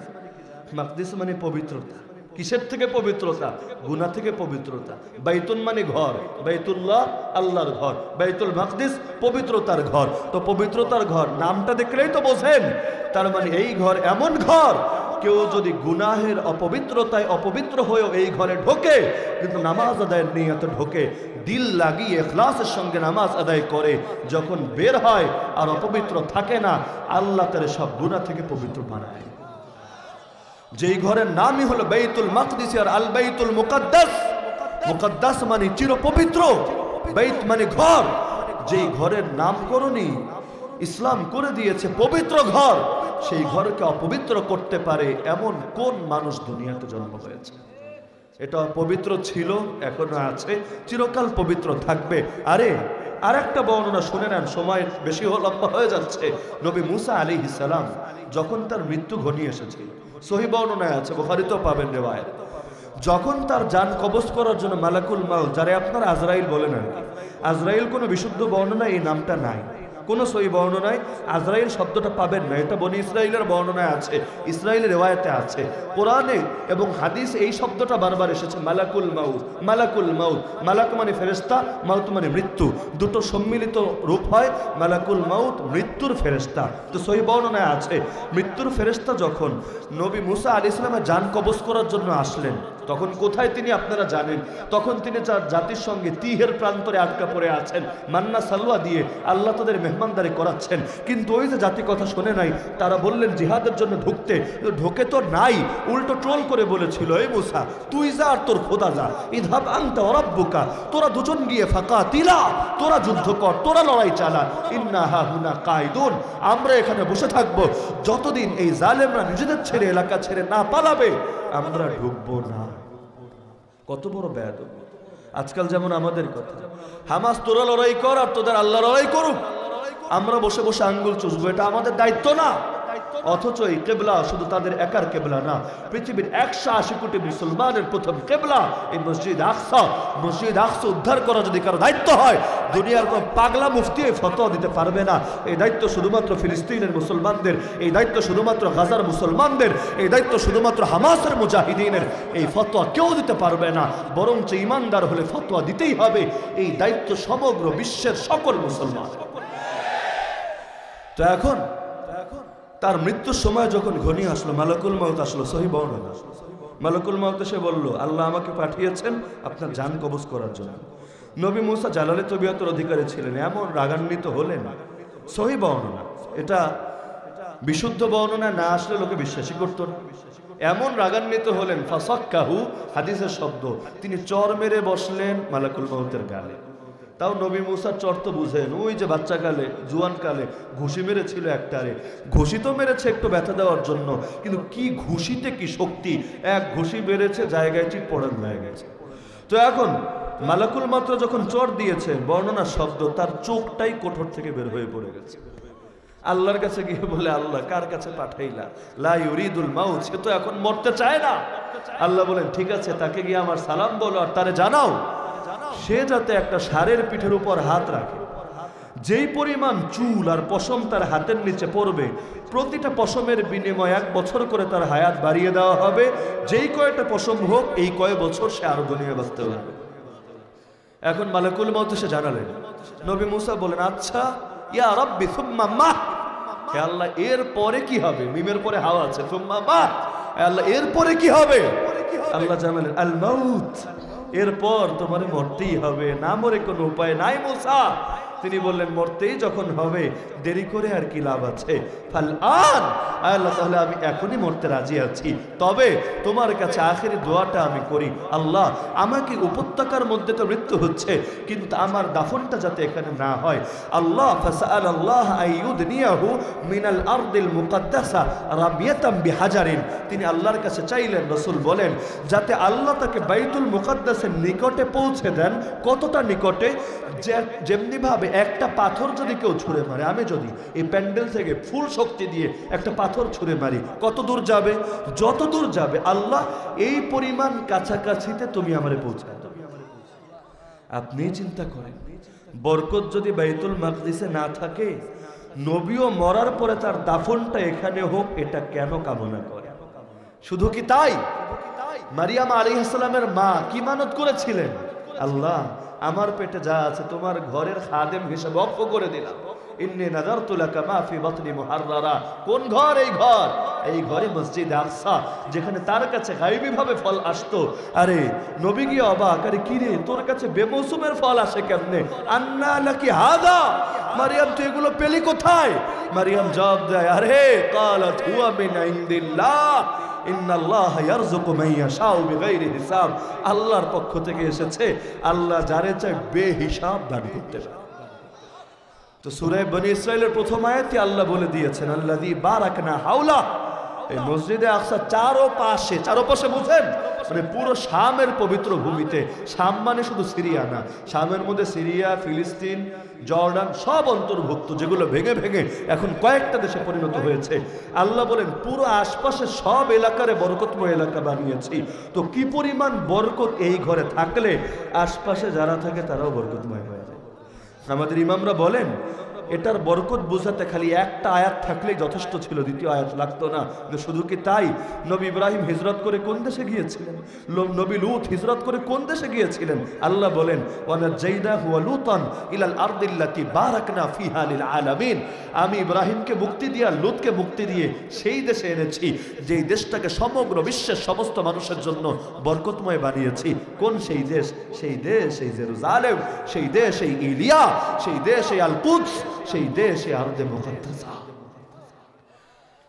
মাকদিস মানে পবিত্রতা। কিসের থেকে পবিত্রতা? গুনাহ থেকে পবিত্রতা। বাইতুল মানে ঘর, বাইতুল্লাহ আল্লাহর ঘর, বাইতুল মাকদিস পবিত্রতার ঘর। তো পবিত্রতার ঘর নামটা দেখলেই তো বোঝেন, তার মানে এই ঘর এমন ঘর, কেউ যদি গুনাহের অপবিত্রতায় অপবিত্র হয়েও এই ঘরে ঢোকে, কিন্তু নামাজ আদায়ের নিয়তে ঢোকে, দিল লাগিয়ে ইখলাসের সঙ্গে নামাজ আদায় করে, যখন বের হয় আর অপবিত্র থাকে না, আল্লাহ তার সব গুনাহ থেকে পবিত্র বানায়। যেই ঘরের নামই হলো বাইতুল মাকদিস আর আল বাইতুল মুকাদ্দাস। মুকাদ্দাস মানে চির পবিত্র, বাইত মানে ঘর। যেই ঘরের নামকরণই ইসলাম করে দিয়েছে পবিত্র ঘর, সেই ঘরকে অপবিত্র করতে পারে এমন কোন মানুষ দুনিয়াতে জন্ম হয়েছে? এটা পবিত্র ছিল, এখনো আছে, চিরকাল পবিত্র থাকবে। আরে আরেকটা বর্ণনা শুনে নেন, সময় বেশি লম্বা হয়ে যাচ্ছে। নবী মুসা আলাইহিস সালাম যখন তার মৃত্যু ঘনিয়ে এসেছিল, সহিহ বর্ণনায় আছে, বুখারীতেও পাবেন রিওয়ায়াত, যখন তার জান কবজ করার জন্য মালাকুল মাউত, যারা আপনারা আজরাইল বলেন আর কি, আজরাইল কোনো বিশুদ্ধ বর্ণনা এই নামটা নাই, কোনো সহি বর্ণনায় আজরাইল শব্দটা পাবেন না, এটা বনি ইসরাইলের বর্ণনায় আছে, ইসরাইলের রেওয়ায়েতে আছে। কোরআনে এবং হাদিস এই শব্দটা বারবার এসেছে, মালাকুল মাউত। মালাকুল মাউত, মালাক মানে ফেরেশতা, মাউত মানে মৃত্যু, দুটো সম্মিলিত রূপ হয় মালাকুল মাউত, মৃত্যুর ফেরেশতা। তো সহি বর্ণনায় আছে মৃত্যুর ফেরেশতা যখন নবী মুসা আলাইহিস সালামের জান কবজ করার জন্য আসলেন, তখন কোথায় তিনি আপনারা জানেন, তখন তিনি তার জাতির সঙ্গে তিহের প্রান্তরে আটকা পড়ে আছেন, মান্না সালওয়া দিয়ে আল্লাহ তাদের মেহমানদারি করাচ্ছেন। কিন্তু ওই যে জাতি কথা শোনে নাই, তারা বললেন জিহাদের জন্য ঢুকতে, ঢোকে তো নাই, উল্টো ট্রোল করে বলেছিল, এই মুসা তুই যা আর তোর খোদা যা, ইযহাব আনতা ওয়া রাব্বুকা, তোরা দুজন গিয়ে ফাকাতিলা, তোরা যুদ্ধ কর, তোরা লড়াই চালা, ইন্না হাহুনা কাইদুন, আমরা এখানে বসে থাকবো যতদিন এই জালেমরা নিজেদের ছেড়ে এলাকা ছেড়ে না পালাবে, আমরা ঢুকবো না। কত বড় বেয়াদব! আজকাল যেমন আমাদের কথা, হামাস তোরা লড়াই কর আর তোদের আল্লাহ লড়াই করুক, আমরা বসে বসে আঙ্গুল চুষবো, এটা আমাদের দায়িত্ব না। অথচ এই কেবলা শুধু তাদের একার কেবলা না, পৃথিবীর 180 কোটি মুসলমানের প্রথম কেবলা এই মসজিদ আকসা। মসজিদ আকসা উদ্ধার করা যদি কারো দায়িত্ব হয়, দুনিয়ার কোন পাগলা মুফতি এই ফতোয়া দিতে পারবে না। এই দায়িত্ব শুধুমাত্র ফিলিস্তিনের মুসলমানদের, এই দায়িত্ব শুধুমাত্র গাজার মুসলমানদের, এই দায়িত্ব শুধুমাত্র হামাসের মুজাহিদিনের। এই ফতোয়া কেউ দিতে পারবে না, বরঞ্চ ইমানদার হলে ফতোয়া দিতেই হবে। এই দায়িত্ব সমগ্র বিশ্বের সকল মুসলমান। তো এখন তার মৃত্যুর সময় যখন ঘনিয়ে আসলো, মালাকুল মাউত আসলো, সহি বর্ণনা, মালাকুল মাউত এসে বলল, আল্লাহ আমাকে পাঠিয়েছেন আপনার জান কবজ করার জন্য। নবী মুসা জালালে তবিয়তের অধিকারী ছিলেন, এমন রাগান্বিত হলেন, সহি বর্ণনা, এটা বিশুদ্ধ বর্ণনা না আসলে লোকে বিশ্বাসই করতো না। এমন রাগান্বিত হলেন, ফাসাক্কাহু, হাদিসের শব্দ, তিনি চর মেরে বসলেন মালাকুল মাউতের গালে। তাও নবী মুসার চর তো বুঝেন, ওই যে বাচ্চা কালে, জুয়ান কালে ঘুষি মেরেছিল একটারে, ঘুষি তো মেরেছে একটু ব্যথা দেওয়ার জন্য, কিন্তু কি ঘুষিতে কি শক্তি, এক ঘুষি মেরেছে জায়গায় ঠিক পড়ান হয়ে গেছে। তো এখন মালাকুল মাত্র যখন চর দিয়েছে, বর্ণনার শব্দ, তার চোখটাই কোঠর থেকে বের হয়ে পড়ে গেছে। আল্লাহর কাছে গিয়ে বলে, আল্লাহ কার কাছে পাঠাইলা, লা ইউরিদুল মাউত, সে তো এখন মরতে চায় না। আল্লাহ বলেন, ঠিক আছে, তাকে গিয়ে আমার সালাম বলো আর তারে জানাও সে যাতে একটা ষাঁড়ের পিঠের উপর হাত রাখে, যেই পরিমাণ চুল আর পশম তার হাতের নিচে পড়বে, প্রতিটা পশমের বিনিময়ে 1 বছর করে তার হায়াত বাড়িয়ে দেওয়া হবে। যেই কয়টা পশম হোক, এই কয় বছর সে আরো দুনিয়া বাঁচতে পারবে। এখন মালাকুল মাউত সে জানালেন, নবী মুসা বলেন, আচ্ছা ইয়া রাব্বি সুম্মা মা, হে আল্লাহ এর পরে কি হবে, মিমের পরে হাওয়া আছে, সুম্মা মা, হে আল্লাহ এর পরে কি হবে? আল্লাহ জানালেন, আল মাউত, এরপর তোমার মরতেই হবে, না মরে কোনো উপায় নাই মুসা। তিনি বললেন, মরতেই যখন হবে, দেরি করে আর কি লাভ আছে? ফাল আন, আল্লাহ তাহলে আমি এখনই মরতে রাজি আছি, তবে তোমার কাছে আখেরি দোয়াটা আমি করি, আল্লাহ আমাকে উপত্যকার মধ্যে তো মৃত্যু হচ্ছে, কিন্তু আমার দাফনটা যাতে এখানে না হয়। আল্লাহ ফাসআল আল্লাহ আইয়ুদনিয়াহু মিনাল আরদিল মুকাদ্দাসা রাবিয়াতাম বিহাজারিন, তিনি আল্লাহর কাছে চাইলেন, রাসূল বলেন, যাতে আল্লাহ তাকে বাইতুল মুকাদ্দাসের নিকটে পৌঁছে দেন। কতটা নিকটে? যেমনি ভাবে একটা পাথর যদি কেউ ছুঁড়ে মারে, আমি যদি এই প্যান্ডেল থেকে ফুল শক্তি দিয়ে একটা পাথর ছুঁড়ে মারি, কত দূর যাবে? যত দূর যাবে আল্লাহ এই পরিমাণ কাছাকাছিতে তুমি আমারে পৌঁছায়। আপনি চিন্তা করেন, বরকত যদি বাইতুল মাকদিসে না থাকে, নবীও মরার পরে তার দাফনটা এখানে হোক, এটা কেন কামনা করে? শুধু কি তাই? মারিয়াম আলাইহিস সালামের মা কি মানত করেছিলেন? আল্লাহ আমার পেটে যা আছে তোমার ঘরের খাদেম হিসেবে অক্ষ করে দিলাম, ইন্নী নাযারতু লাকা মা ফি বাতনি মুহাররারা। কোন ঘর? এই ঘর, এই ঘরে মসজিদ আকসা, যেখানে তার কাছে গায়বী ভাবে ফল আসতো। আরে নবী গিয়ে অবাক, আরে কি রে, তোর কাছে বেমৌসুমের ফল আসে কেমনে? আন্না লাকি হাদা, মারিয়াম তুই এগুলো পেলি কোথায়? মারিয়াম জবাব দেয়, আরে ক্বালাত হুয়া মিন ইনদিল্লাহ ইন্নাল্লাহ ইয়ারযুকু মান ইয়াশাউ বিগাইরি হিসাব, আল্লাহর পক্ষ থেকে এসেছে, আল্লাহ যারে চায় বেহিসাব দান করতে পারে। তো সূরা বনী ইসরাইলের প্রথম আয়াতে আল্লাহ বলে দিয়েছেন, আল্লাযী বারাকনা হাওলা, এই মসজিদে আকসা চারপাশে বুঝেন, মানে পুরো শামের পবিত্র ভূমিতে। শাম মানে শুধু সিরিয়া না, শামের মধ্যে সিরিয়া, ফিলিস্তিন, জর্ডান সব অন্তর্ভুক্ত, যেগুলো ভেঙে ভেঙে এখন কয়েকটা দেশে পরিণত হয়েছে। আল্লাহ বলেন, পুরো আশপাশে সব এলাকারে বরকতময় এলাকা বানিয়েছি। তো কি পরিমাণ বরকত এই ঘরে থাকলে আশপাশে যারা থাকে তারাও বরকতময় হয়ে যায়। আমাদের ইমামরা বলেন, এটার বরকত বোঝাতে খালি একটা আয়াত থাকলেই যথেষ্ট ছিল, দ্বিতীয় আয়াত লাগতো না। শুধু কি তাই, নবী ইব্রাহিম হিজরত করে কোন দেশে গিয়েছিলেন? নবী লূত হিজরত করে কোন দেশে গিয়েছিলেন? আল্লাহ বলেন ওয়ানাজাইনাহু ওয়া লূতান ইলাল আরদিল্লাতী বারাকনা ফিহা লিল আলামিন। আমি ইব্রাহিমকে মুক্তি দিয়ে লূতকে মুক্তি দিয়ে সেই দেশে এনেছি যেই দেশটাকে সমগ্র বিশ্বের সমস্ত মানুষের জন্য বরকতময় বানিয়েছি। কোন সেই দেশ? সেই দেশ সেই জেরুজালেম, সেই দেশ এই ইলিয়া, সেই দেশ এই আল কুদস, সেই দেশ এই আরদে মুকাদ্দাসা।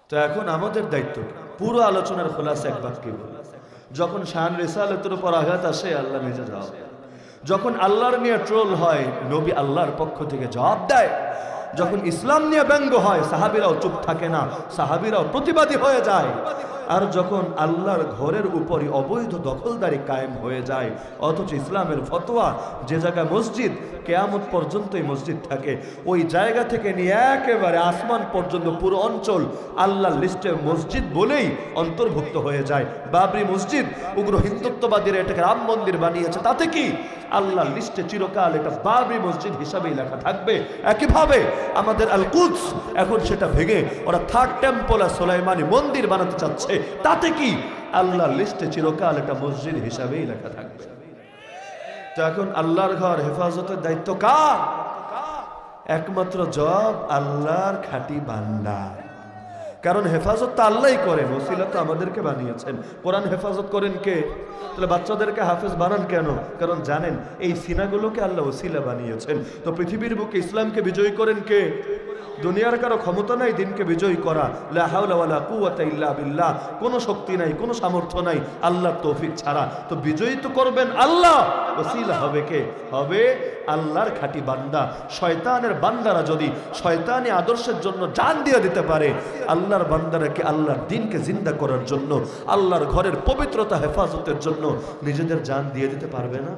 তো এখন আমাদের দায়িত্ব, পুরো আলোচনার খোলাসা এক বাক্যে বলি, যখন শান রিসালাতের উপর আঘাত আসে আল্লাহ নিজে জবাব দেয়। যখন আল্লাহর নিয়ে ট্রোল হয় নবী আল্লাহর পক্ষ থেকে জবাব দেয়। যখন ইসলাম নিয়ে ব্যঙ্গ হয় সাহাবীরাও চুপ থাকে না, সাহাবীরাও প্রতিবাদী হয়ে যায়। আর যখন আল্লাহর ঘরের উপরই অবৈধ দখলদারি কায়েম হয়ে যায়, অথচ ইসলামের ফতোয়া যে জায়গায় মসজিদ কিয়ামত পর্যন্তই মসজিদ থাকে, ওই জায়গা থেকে নিয়ে একেবারে আসমান পর্যন্ত পুরো অঞ্চল আল্লাহর লিস্টে মসজিদ বলেই অন্তর্ভুক্ত হয়ে যায়। বাবরি মসজিদ উগ্র হিন্দুত্ববাদীরা এটাকে রাম মন্দির বানিয়েছে, তাতে কি? আল্লাহর লিস্টে চিরকাল এটা বাবরি মসজিদ হিসাবেই লেখা থাকবে। একইভাবে আমাদের আল কুদস এখন সেটা ভেঙে ওরা থার্ড টেম্পল আর সুলাইমানি মন্দির বানাতে চাচ্ছে, তাতে কি? আল্লাহর লিস্টে চিরকাল এটা মসজিদ হিসাবেই লেখা থাকবে। তো এখন আল্লাহর ঘর হেফাজতের দায়িত্ব কার? একমাত্র জবাব আল্লাহর খাঁটি বান্দা। কারণ হেফাজত তো আল্লাহই করেন, ওসিলা তো আমাদেরকে বানিয়েছেন। কোরআন হেফাজত করেন কে? তাহলে বাচ্চাদেরকে হাফেজ বানান কেন? কারণ জানেন এই সিনাগুলোকে আল্লাহ ওসিলা বানিয়েছেন। তো পৃথিবীর বুকে ইসলামকে বিজয়ী করেন কে? দুনিয়ার কারো ক্ষমতা নাই দিনকে বিজয়ী করা, লা হাওলা ওয়ালা কুওয়াতা ইল্লা বিল্লাহ, কোনো শক্তি নাই, কোনো সামর্থ্য নাই আল্লাহর তৌফিক ছাড়া। তো বিজয়ী তো করবেন আল্লাহ, ওসিলা হবে কে? হবে আল্লাহর খাঁটি বান্দা। শয়তানের বান্দারা যদি শয়তানি আদর্শের জন্য জান দিয়ে দিতে পারে, আল্লাহর বান্দারা কি আল্লাহর দ্বীনকে জিন্দা করার জন্য, আল্লাহর ঘরের পবিত্রতা হেফাজতের জন্য নিজেদের জান দিয়ে দিতে পারবে না?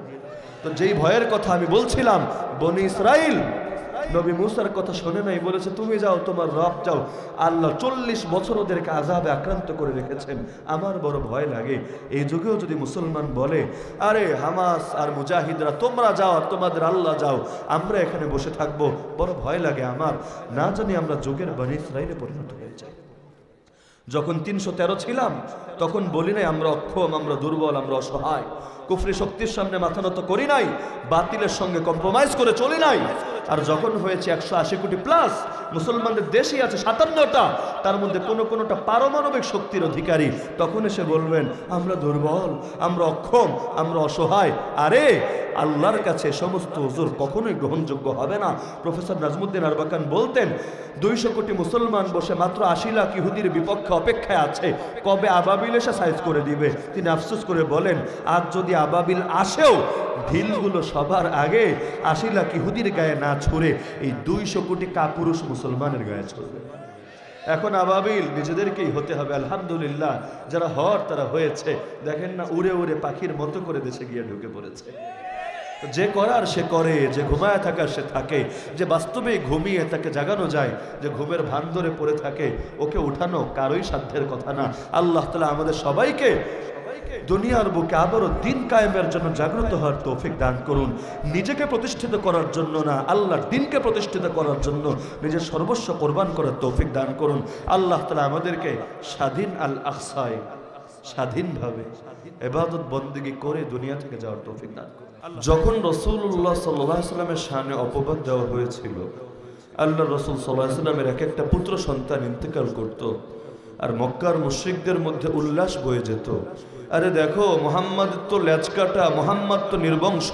তো যেই ভয়ের কথা আমি বলছিলাম, বনি ইসরাইল নবী মুসার কথা শোনে নাই, বলেছে তুমি যাও, তোমার রব যাও। আল্লাহ 40 বছর ওদেরকে আযাবে আক্রান্ত করে রেখেছেন। আমার বড় ভয় লাগে এই যুগেও যদি মুসলমান বলে আরে হামাস আর মুজাহিদরা তোমরা যাও আর তোমাদের আল্লাহ যাও, আমরা এখানে বসে থাকবো, বড় ভয় লাগে আমার। না জানি আমরা যুগের বনি ইসরাইলে পরিণত হয়ে যাই। যখন 313 ছিলাম তখন বলি নাই আমরা অক্ষম, আমরা দুর্বল, আমরা অসহায়। কুফরি শক্তির সামনে মাথা নত করি নাই, বাতিলের সঙ্গে কম্প্রোমাইজ করে চলি নাই। আর যখন হয়েছে 180 কোটি প্লাস, মুসলমানদের দেশই আছে 57টা, তার মধ্যে কোনোটা পারমাণবিক শক্তির অধিকারী, তখন এসে বলবেন আমরা দুর্বল, আমরা অক্ষম, আমরা অসহায়। আরে আল্লাহর কাছে সমস্ত হুজুর কখনোই গ্রহণযোগ্য হবে না। প্রফেসর নাজমুদ্দিন আরবাকান বলতেন 200 কোটি মুসলমান বসে মাত্র 80 লাখ ইহুদির বিপক্ষে অপেক্ষায় আছে, কবে আবাবিল এসে সাইজ করে দিবে। তিনি আফসোস করে বলেন আজ যদি আবাবিল আসেও ঢিলগুলো সবার আগে 80 লাখ ইহুদির গায়ে না ছুড়ে এই 200 কোটি কাপুরুষ মুসলমানের গায়ে ছুড়বে। এখন আবাবিল নিজেদেরকেই হতে হবে। আলহামদুলিল্লাহ যারা হওয়ার তারা হয়েছে। দেখেন না উড়ে উড়ে পাখির মতো করে দেশে গিয়ে ঢুকে পড়েছে। যে করার সে করে, যে ঘুমায় থাকার সে থাকে, যে বাস্তবে ঘুমিয়ে তাকে জাগানো যায়, যে ঘুমের ভান ধরে পড়ে থাকে ওকে উঠানো কারোই সাধ্যের কথা না। আল্লাহ তাআলা আমাদের সবাইকে দুনিয়ার বুকে আবারও দিন কায়েমের জন্য জাগ্রত হওয়ার তৌফিক দান করুন। নিজেকে প্রতিষ্ঠিত করার জন্য না, আল্লাহর দিনকে প্রতিষ্ঠিত করার জন্য নিজের সর্বস্ব কোরবান করার তৌফিক দান করুন। আল্লাহ তাআলা আমাদেরকে স্বাধীন আল আকসায় স্বাধীনভাবে ইবাদত বন্দেগী করে দুনিয়া থেকে যাওয়ার তৌফিক দান করুন। যখন রাসূলুল্লাহ সাল্লাল্লাহু আলাইহি ওয়াসাল্লামের শানে অপবাদ দেওয়া হয়েছিল, আল্লাহ রাসূল সাল্লাল্লাহু আলাইহি ওয়াসাল্লামের এক একটা পুত্র সন্তান ইন্তেকাল করত আর মক্কার মুশরিকদের মধ্যে উল্লাস বয়ে যেত। আরে দেখো মোহাম্মদ তো লেজকাটা, মোহাম্মদ তো নির্বংশ,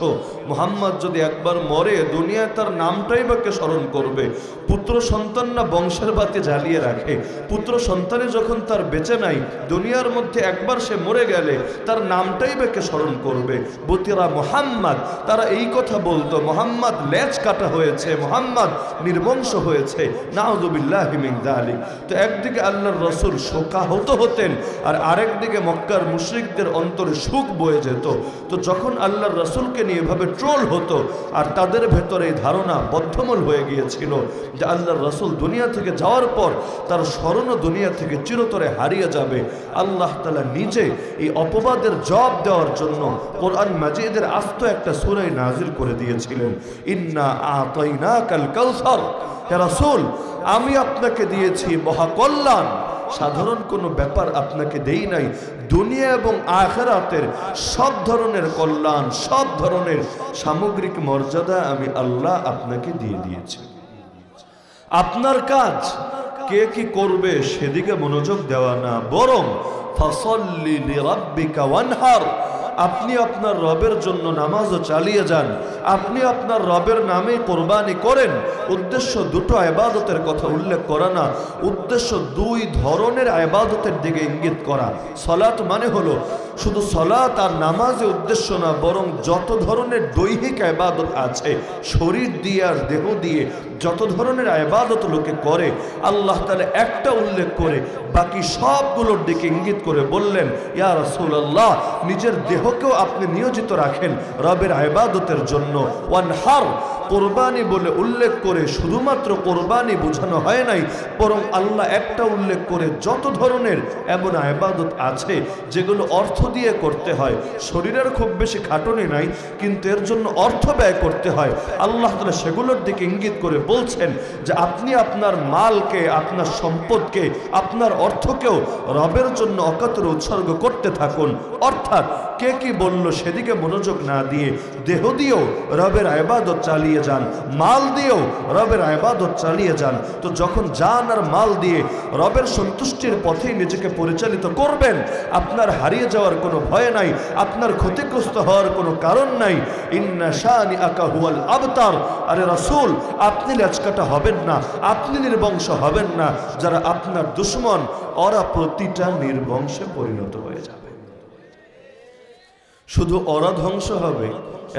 মোহাম্মদ যদি একবার মরে দুনিয়ায় তার নামটাই বা কে স্মরণ করবে? পুত্র সন্তান না বংশের বাতি জ্বালিয়ে রাখে? পুত্র সন্তানে যখন তার বেঁচে নাই, দুনিয়ার মধ্যে একবার সে মরে গেলে তার নামটাই বা কে স্মরণ করবে? বতিরা মোহাম্মদ, তারা এই কথা বলতো মোহাম্মদ লেজ কাটা হয়েছে, মোহাম্মদ নির্বংশ হয়েছে, নাউযুবিল্লাহি মিন যালিক। তো একদিকে আল্লাহর রাসূল শোকাহত হতেন আর আরেকদিকে মক্কার মুশরিক মুশরিকদের অন্তরে সুখ বয়ে যেত। তো যখন আল্লাহর রাসূলকে নিয়ে এভাবে ট্রোল হতো আর তাদের ভেতরে এই ধারণা বদ্ধমূল হয়ে গিয়েছিল যে আল্লাহর রাসূল দুনিয়া থেকে যাওয়ার পর তার স্মরণও দুনিয়া থেকে চিরতরে হারিয়ে যাবে, আল্লাহ তাআলা নিজে এই অপবাদের জবাব দেওয়ার জন্য কোরআন মাজিদের আস্ত একটা সূরা নাজিল করে দিয়েছিলেন, ইন্না আতাইনাকাল কাউসার। হে রাসূল, আমি আপনাকে দিয়েছি মহাকল্যাণ, সাধারণ কোনো ব্যাপার আপনাকে দেই নাই, দুনিয়া এবং আখিরাতের সব ধরনের কল্যাণ, সব ধরনের সামগ্রিক মর্যাদা আমি আল্লাহ আপনাকে দিয়ে দিয়েছি। আপনার কাজ কে কি করবে সেদিকে মনোযোগ দেওয়া না, বরং ফাসাল্লি লিরাব্বিকা ওয়ানহার, আপনি আপনার রবের জন্য নামাজও চালিয়ে যান, আপনি আপনার রবের নামে কোরবানি করেন। উদ্দেশ্য দুটো ইবাদতের কথা উল্লেখ করা না, উদ্দেশ্য দুই ধরনের ইবাদতের দিকে ইঙ্গিত করা। সালাত মানে হলো শুধু সালাত আর নামাজে উদ্দেশ্য না, বরং যত ধরনের দৈহিক ইবাদত আছে শরীর দিয়ে আর দেহ দিয়ে যত ধরনের ইবাদত লোকে করে, আল্লাহ তাআলা একটা উল্লেখ করে বাকি সবগুলোর দিকে ইঙ্গিত করে বললেন, ইয়া রাসূলুল্লাহ, নিজের দেহকেও আপনি নিয়োজিত রাখেন রবের ইবাদতের জন্য। ওয়ানহার, কোরবানি বলে উল্লেখ করে শুধুমাত্র কোরবানি বোঝানো হয় নাই, বরং আল্লাহ একটা উল্লেখ করে যত ধরনের এমন ইবাদত আছে যেগুলো অর্থ দিয়ে করতে হয়, শরীরের খুব বেশি খাটুনি নাই কিন্তু এর জন্য অর্থ ব্যয় করতে হয়, আল্লাহ তাআলা সেগুলোর দিকে ইঙ্গিত করে বলছেন যে আপনি আপনার মালকে, আপনার সম্পদকে, আপনার অর্থকেও রবের জন্য অকাতরে উৎসর্গ করতে থাকুন। অর্থাৎ কে কি বলল সেদিকে মনোযোগ না দিয়ে দেহ দিয়েও রবের ইবাদত চালিয়ে যান, মাল দিয়েও রবের ইবাদত চালিয়ে যান। তো যখন জান আর মাল দিয়ে রবের সন্তুষ্টির পথেই নিজেকে পরিচালিত করবেন, আপনার হারিয়ে যাওয়ার কোনো ভয় নাই, আপনার ক্ষতিগ্রস্ত হওয়ার কোনো কারণ নাই। ইন্না শানিআকা হুয়াল আবতার। আরে রাসূল, আপনি লেচকাটা হবেন না, আপনি নির্বংশ হবেন না, যারা আপনার দুশমন ওরা প্রতিটা নির্বংশে পরিণত হয়ে যাবে। শুধু ওরা ধ্বংস হবে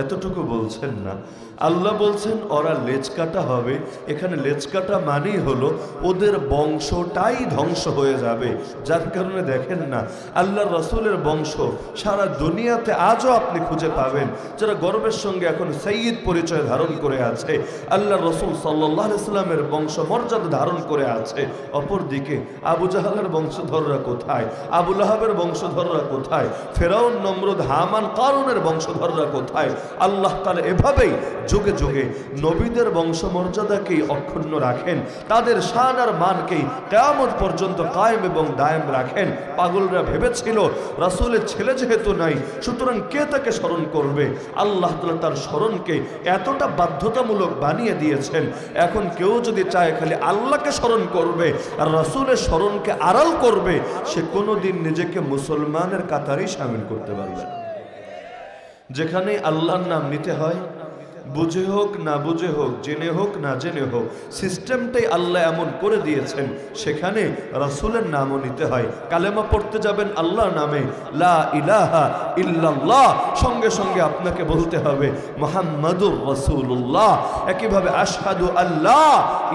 এতটুকু বলছেন না, আল্লাহ বলছেন ওরা লেজকাটা হবে। এখানে লেজকাটা মানেই হলো ওদের বংশটাই ধ্বংস হয়ে যাবে। যার কারণে দেখেন না, আল্লাহর রাসূলের বংশ সারা দুনিয়াতে আজও আপনি খুঁজে পাবেন যারা গর্বের সঙ্গে এখন সাইয়্যিদ পরিচয় ধারণ করে আছে। আল্লাহর রাসূল সাল্লাল্লাহু আলাইহি সাল্লামের বংশ মর্যাদা ধারণ করে আছে। অপরদিকে আবু জাহালের বংশধররা কোথায়, আবু লাহাবের বংশধররা কোথায়, ফেরাউন, নমরুদ, হামান, কারুনের বংশধররা কোথায়? আল্লাহ তাআলা এভাবেই যুগে যুগে নবীদের বংশমর্যাদাকেই অক্ষুণ্ণ রাখেন, তাদের শান আর মানকেই কিয়ামত পর্যন্ত কায়েম এবং দায়েম রাখেন। পাগলরা ভেবেছিল রাসূলের ছেলে যেহেতু নাই সুতরাং কে তাকে স্মরণ করবে। আল্লাহ তাআলা তার স্মরণকে এতটা বাধ্যতামূলক বানিয়ে দিয়েছেন, এখন কেউ যদি চায় খালি আল্লাহকে স্মরণ করবে আর রাসূলের স্মরণকে আড়াল করবে, সে কোনোদিন নিজেকে মুসলমানের কাতারেই শামিল করতে পারবে না। যেখানে আল্লাহর নাম নিতে হয়, বুঝে হোক না বুঝে হোক, জেনে হোক না জেনে হোক, সিস্টেমটাই আল্লাহ এমন করে দিয়েছেন, সেখানে রাসূলের নামও নিতে হয়। কালেমা পড়তে যাবেন আল্লাহর নামে, লা ইলাহা ইল্লাল্লাহ, সঙ্গে সঙ্গে আপনাকে বলতে হবে মুহাম্মাদুর রাসূলুল্লাহ। একইভাবে আশহাদু আল্লা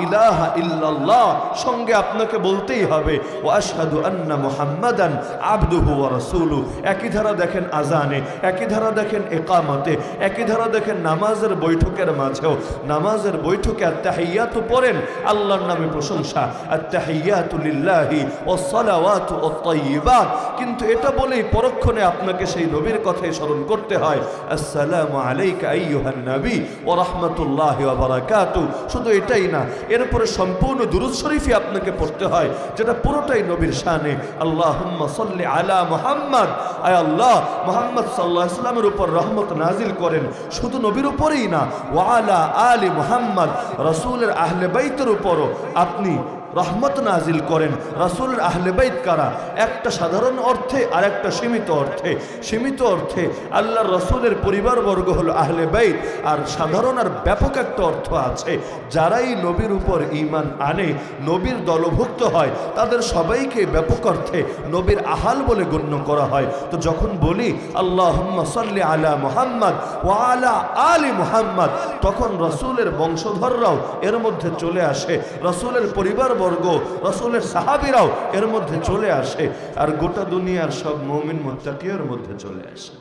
ইলাহা ইল্লাল্লাহ, সঙ্গে আপনাকে বলতেই হবে ওয়া আশহাদু আন্না মুহাম্মাদান আবদুহু ওয়া রাসূলুহু। একই ধারা দেখেন আজানে, একই ধারা দেখেন ইকামতে, একই ধারা দেখেন নামাজের বৈঠকের মাঝেও। নামাজের বৈঠকে আত্তাহিয়াতু পড়েন, আল্লাহর নামে প্রশংসা, আত্তাহিয়াতু লিল্লাহি ওয়াস সালাওয়াতু ওয়াত তাইয়্যিবাত। কিন্তু এটা বলেই পরক্ষণে আপনাকে সেই নবীর কথাই স্মরণ করতে হয়, আসসালামু আলাইকা আইয়ুহান নবী ওয়া রাহমাতুল্লাহি ওয়া বারাকাতুহু। শুধু এটাই না, এরপরে সম্পূর্ণ দুরূদ শরীফই আপনাকে পড়তে হয়, যেটা পুরোটাই নবীর শানে। আল্লাহুম্মা সাল্লি আলা মুহাম্মদ, আয় আল্লাহ মুহাম্মদ সাল্লাল্লাহু আলাইহি ওয়াসাল্লামের উপর রহমত নাজিল করেন। শুধু নবীর উপরেই না, ওয়া আলা আলি মুহাম্মদ, রাসূলের আহলে বাইতের উপরও আপনি রহমত নাজিল করেন। রাসূলের আহলে বাইত কারা? একটা সাধারণ অর্থে আর একটা সীমিত অর্থে। সীমিত অর্থে আল্লাহর রাসূলের পরিবারবর্গ হলো আহলে বাইত, আর সাধারণ আর ব্যাপক একটা অর্থ আছে, যারাই নবীর উপর ঈমান আনে, নবীর দলভুক্ত হয়, তাদের সবাইকে ব্যাপক অর্থে নবীর আহাল বলে গণ্য করা হয়। তো যখন বলি আল্লাহুম্মা সাল্লি আলা মুহাম্মদ ওয়া আলা আলি মুহাম্মদ, তখন রাসূলের বংশধররাও এর মধ্যে চলে আসে, রাসূলের পরিবার বর্গ, রাসূলের সাহাবীরাও এর মধ্যে চলে আসে, আর গোটা দুনিয়ার সব মুমিন মুত্তাকি এর মধ্যে চলে আসে।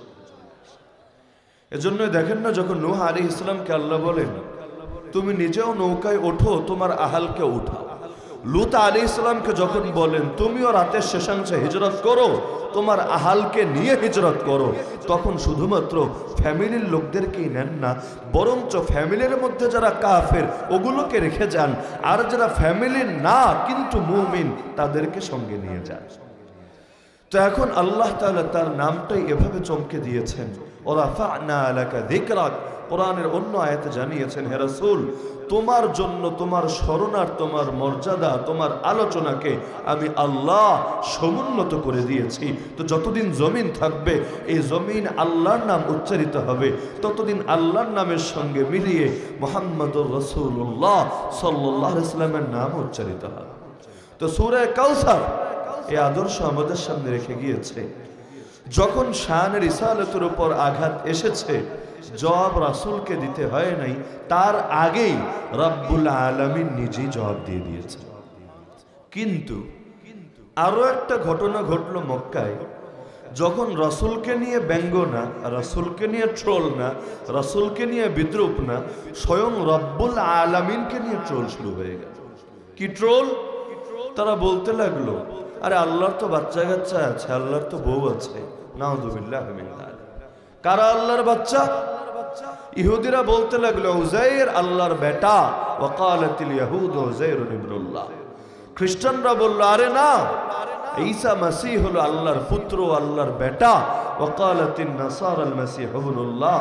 এজন্য দেখেন না, যখন নূহ আলাইহিস সালামকে আল্লাহ বলেন তুমি নিজেও নৌকায় ওঠো, তোমার আহালকে উঠাও। লূত আলাইহিস সালামকে যখন বলেন তুমিও রাতের শেষাংশে হিজরত করো, তোমার আহালকে নিয়ে হিজরত করো, তখন শুধুমাত্র ফ্যামিলির লোকদেরকেই নেন না, বরঞ্চ ফ্যামিলির মধ্যে যারা কাফের ওগুলোকে রেখে যান, আর যারা ফ্যামিলির না কিন্তু মুমিন তাদেরকে সঙ্গে নিয়ে যান। তো এখন আল্লাহ তাআলা তার নামটাই এভাবে চমকে দিয়েছেন, ওয়ারাফা'না লাকা যিকরাক। কোরআনের অন্য আয়াতে জানিয়েছেন, হে রাসূল তোমার জন্য তোমার স্মরণ আর তোমার মর্যাদা, তোমার আলোচনাকে আমি আল্লাহ সমুন্নত করে দিয়েছি। তো যতদিন জমিন থাকবে এই জমিন আল্লাহর নাম উচ্চারিত হবে, ততদিন আল্লাহর নামের সঙ্গে মিলিয়ে মুহাম্মদুর রাসূলুল্লাহ সাল্লাল্লাহু আলাইহি ওয়াসাল্লামের নাম উচ্চারিত হবে। তো সূরা কাউসার এই আদর্শ আমাদের সামনে রেখে গিয়েছে। যখন শানের রিসালাতের উপর আঘাত এসেছে, জবাব রাসূলকে দিতে হয় নাই, তার আগেই রব্বুল আলামিন নিজেই জবাব দিয়ে দিয়েছে। কিন্তু আরো একটা ঘটনা ঘটলো মক্কায়, যখন রাসূলকে নিয়ে ব্যঙ্গ না, রাসূলকে নিয়ে ট্রোল না, রাসূলকে নিয়ে বিদ্রূপ না, স্বয়ং রব্বুল আলামিনকে নিয়ে ট্রোল শুরু হয়ে গেল। কি ট্রোল? তারা বলতে লাগলো, আরে আল্লাহর তো বাচ্চা কাচ্চা আছে, আল্লাহর তো বউ আছে, নাউযুবিল্লাহ মিন যালিক। কারা আল্লাহর বাচ্চা? ইহুদিরা বলতে লাগলো উযাইর আল্লাহর বেটা, ওয়াকালাতিল ইয়াহুদ উযাইর ইবনুল্লাহ। খ্রিস্টানরা বলল আরে না, ঈসা মসীহ হলো আল্লাহর পুত্র, আল্লাহর বেটা, ওয়াকালাতিন নাসারা আল মসীহ ইবনুল্লাহ।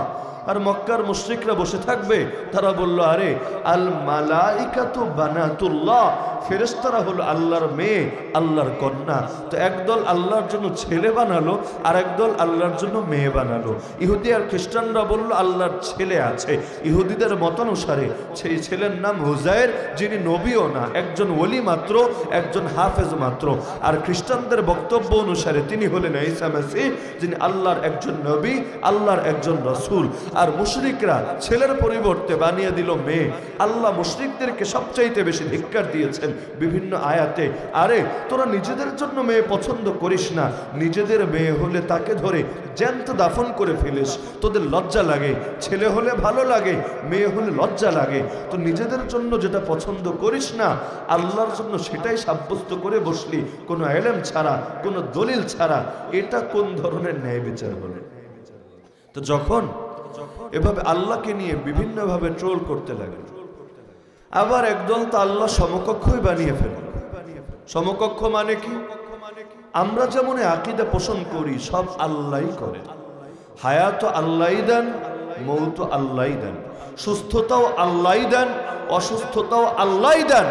আর মক্কার মুশরিকরা বসে থাকবে, তারা বলল আরে আল মালাইকাতু বানাতুল্লাহ, ফেরেশতারা হলো আল্লাহর মেয়ে, আল্লাহর কন্যা। তো একদল আল্লাহর জন্য ছেলে বানালো, আর একদল আল্লাহর জন্য মেয়ে বানালো। ইহুদি আর খ্রিস্টানরা বলল আল্লাহর ছেলে আছে, ইহুদিদের মতানুসারে সেই ছেলের নাম উযাইর, যিনি নবীও না, একজন ওলি মাত্র, একজন হাফেজ মাত্র। আর খ্রিস্টানদের বক্তব্য অনুসারে তিনি হলেন ঈসা মসীহ, যিনি আল্লাহর একজন নবী, আল্লাহর একজন রাসূল। আর মুশরিকরা ছেলের পরিবর্তে বানিয়ে দিল মেয়ে। আল্লাহ মুশরিকদেরকে সবচাইতে বেশি ধিক্কার দিয়েছেন বিভিন্ন আয়াতে, আরে তোরা নিজেদের জন্য মেয়ে পছন্দ করিস না, নিজেদের মেয়ে হলে তাকে ধরে জ্যান্ত দাফন করে ফেলিস, তোদের লজ্জা লাগে। ছেলে হলে ভালো লাগে, মেয়ে হলে লজ্জা লাগে। তো নিজেদের জন্য যেটা পছন্দ করিস না, আল্লাহর জন্য সেটাই সাব্যস্ত করে বসলি, কোনো ইলম ছাড়া, কোনো দলিল ছাড়া। এটা কোন ধরনের ন্যায় বিচার হলো? তো যখন এভাবে আল্লাহকে নিয়ে বিভিন্নভাবে ট্রোল করতে লাগে, আবার একদল তো আল্লাহ সমকক্ষই বানিয়ে ফেলে। সমকক্ষ মানে কি? আমরা যেমন আকীদা পোষণ করি, সব আল্লাহই করে। হায়াত আল্লাহই দেন, মৌত আল্লাহই দেন, সুস্থতাও আল্লাহই দেন, অসুস্থতাও আল্লাহই দেন,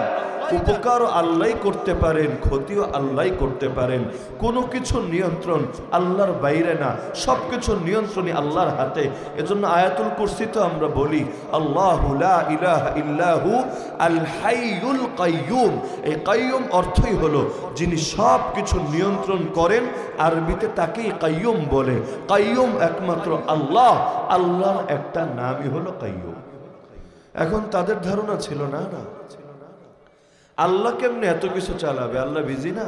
উপকারও আল্লাহই করতে পারেন, ক্ষতিও আল্লাহই করতে পারেন। কোনো কিছু নিয়ন্ত্রণ আল্লাহর বাইরে না, সব কিছুর নিয়ন্ত্রণই আল্লাহর হাতে। এজন্য আয়াতুল কুরসিতে আমরা বলি আল্লাহু লা ইলাহা ইল্লাহু আল হাইয়ুল কাইয়ুম। এই কাইয়ুম অর্থই হলো যিনি সব কিছু নিয়ন্ত্রণ করেন, আরবিতে তাকেই কাইয়ুম বলে। কাইয়ুম একমাত্র আল্লাহ, আল্লাহর একটা নামই হলো কাইয়ুম। এখন তাদের ধারণা ছিল না আল্লাহ কেমনে এত কিছু চালাবে, আল্লাহ বিজি না,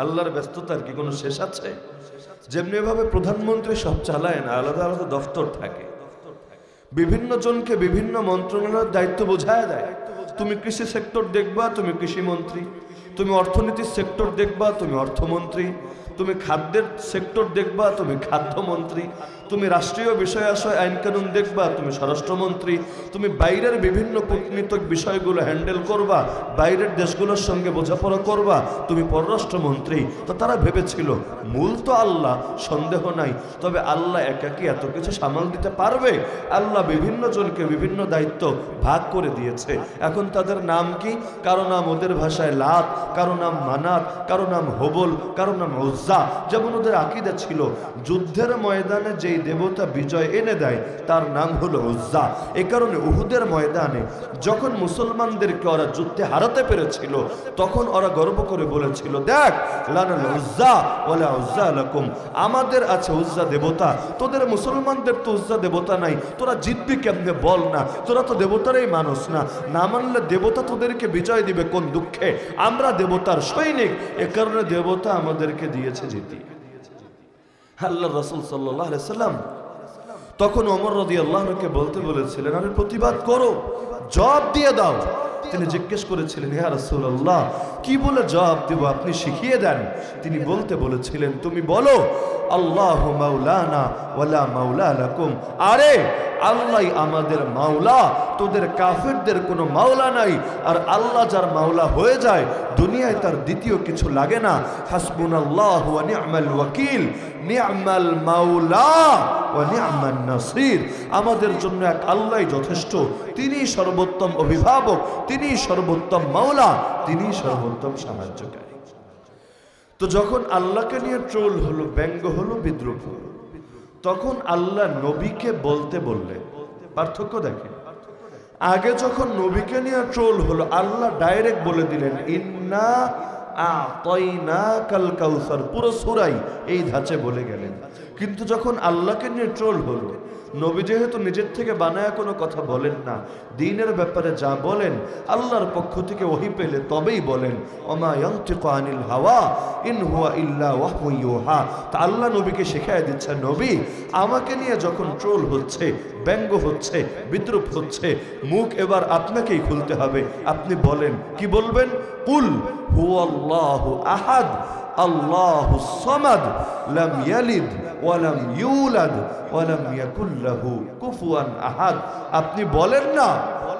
আল্লাহর ব্যস্ততার কি কোনো শেষ আছে? যেমনি ভাবে প্রধানমন্ত্রী সব চালায় না, আলাদা আলাদা দফতর থাকে, বিভিন্ন জনকে বিভিন্ন মন্ত্রণালয়ের দায়িত্ব বোঝায় দেয়। তুমি কৃষি সেক্টর দেখবা, তুমি কৃষি মন্ত্রী, তুমি অর্থনীতির সেক্টর দেখবা, তুমি অর্থমন্ত্রী, তুমি খাদ্যের সেক্টর দেখবা, তুমি খাদ্যমন্ত্রী, তুমি রাষ্ট্রীয় বিষয় আশয় আইন কানুন দেখবা, তুমি স্বরাষ্ট্রমন্ত্রী, তুমি বাইরের বিভিন্ন কূটনৈতিক বিষয়গুলো হ্যান্ডেল করবা, বাইরের দেশগুলোর সঙ্গে বোঝাপড়া করবা, তুমি পররাষ্ট্রমন্ত্রী। তো তারা ভেবেছিল মূল তো আল্লাহ, সন্দেহ নাই, তবে আল্লাহ একাকী এত কিছু সামাল দিতে পারবে? আল্লাহ বিভিন্ন জনকে বিভিন্ন দায়িত্ব ভাগ করে দিয়েছে। এখন তাদের নাম কি? কারো নাম ওদের ভাষায় লাত, কারো নাম মানাত, কারো নাম হবল, কারো নাম উজ্জা। যেমন ওদের আকীদা ছিল যুদ্ধের ময়দানে যেই দেবতা বিজয় এনে দেয় তার নাম হলো উজ্জা। এ কারণে উহুদের ময়দানে যখন মুসলমানদেরকে ওরা যুদ্ধে হারাতে পেরেছিল তখন ওরা গর্ব করে বলেছিল, দেখ লানাল উজ্জা ওয়ালা উজ্জা লাকুম, আমাদের আছে উজ্জা দেবতা, তোদের মুসলমানদের তো উজ্জা দেবতা নাই, তোরা জিতবি কেমনে বল না, তোরা তো দেবতারই মানুষ না, না মানলে দেবতা তোদেরকে বিজয় দিবে কোন দুঃখে, আমরা দেবতার সৈনিক, এ কারণে দেবতা আমাদেরকে দিয়েছে জিতি। আল্লাহ রাসূল সাল্লাল্লাহু আলাইহি সাল্লাম তখন ওমর রাদিয়াল্লাহু আনহুকে বলতে বলেছিলেন, আরে প্রতিবাদ করো, জবাব দিয়ে দাও। তিনি জিজ্ঞেস করেছিলেন, ইয়া রাসূলুল্লাহ কি বলে জবাব দেব, আপনি শিখিয়ে দেন। তিনি বলতে বলেছিলেন, তুমি বলো আল্লাহু মাওলানা ওয়ালা মাওলা লাকুম, আরে আল্লাহ আমাদের মাওলা, তোদের কাফেরদের কোনো মাওলা নাই, আর আল্লাহ যার মাওলা হয়ে যায় দুনিয়ায় তার দ্বিতীয় কিছু লাগে না। হাসবুনাল্লাহু ওয়া নি'মাল ওয়াকিল, নি'মাল মাওলা ওয়া নি'মান নাসির, আমাদের জন্য এক আল্লাহই যথেষ্ট, তিনিই সর্বোত্তম অভিভাবক, তিনিই সর্বোত্তম মাওলা, তিনিই সর্বোত্তম সাহায্যকারী। তো যখন আল্লাহকে নিয়ে ট্রোল হলো, ব্যঙ্গ হলো, বিদ্রুপ হলো, তখন আল্লাহ নবীকে বলতে বললেন। পার্থক্য দেখেন, আগে যখন নবীকে নিয়ে ট্রোল হলো আল্লাহ ডাইরেক্ট বলে দিলেন, ইন্না আ'তাইনাকাল কাউসার, পুরো সূরাই এই ধাঁচে বলে গেলেন। কিন্তু যখন আল্লাহকে নিয়ে ট্রোল হলো, নবী যেহেতু নিজের থেকে বানায়া কোনো কথা বলেন না, দ্বীনের ব্যাপারে যা বলেন আল্লাহর পক্ষ থেকে ওহী পেলে তবেই বলেন, ওমা ইয়ানতিকু আনিল হাওয়া ইন হুয়া ইল্লা ওয়াহয়ুন ইউহা। তা আল্লাহ নবীকে শিখিয়ে দিচ্ছেন, নবী আমাকে নিয়ে যখন ট্রোল হচ্ছে, ব্যঙ্গ হচ্ছে, বিদ্রুপ হচ্ছে, মুখ এবার আপনাকেই খুলতে হবে। আপনি বলেন, কি বলবেন? কুল হুয়াল্লাহু আহাদ আল্লাহুস সামাদ লাম ইয়ালিদ ওয়া লাম ইউলাদ ওয়া লাম ইয়াকুল লাহু কুফুয়ান আহাদ। আপনি বলেন না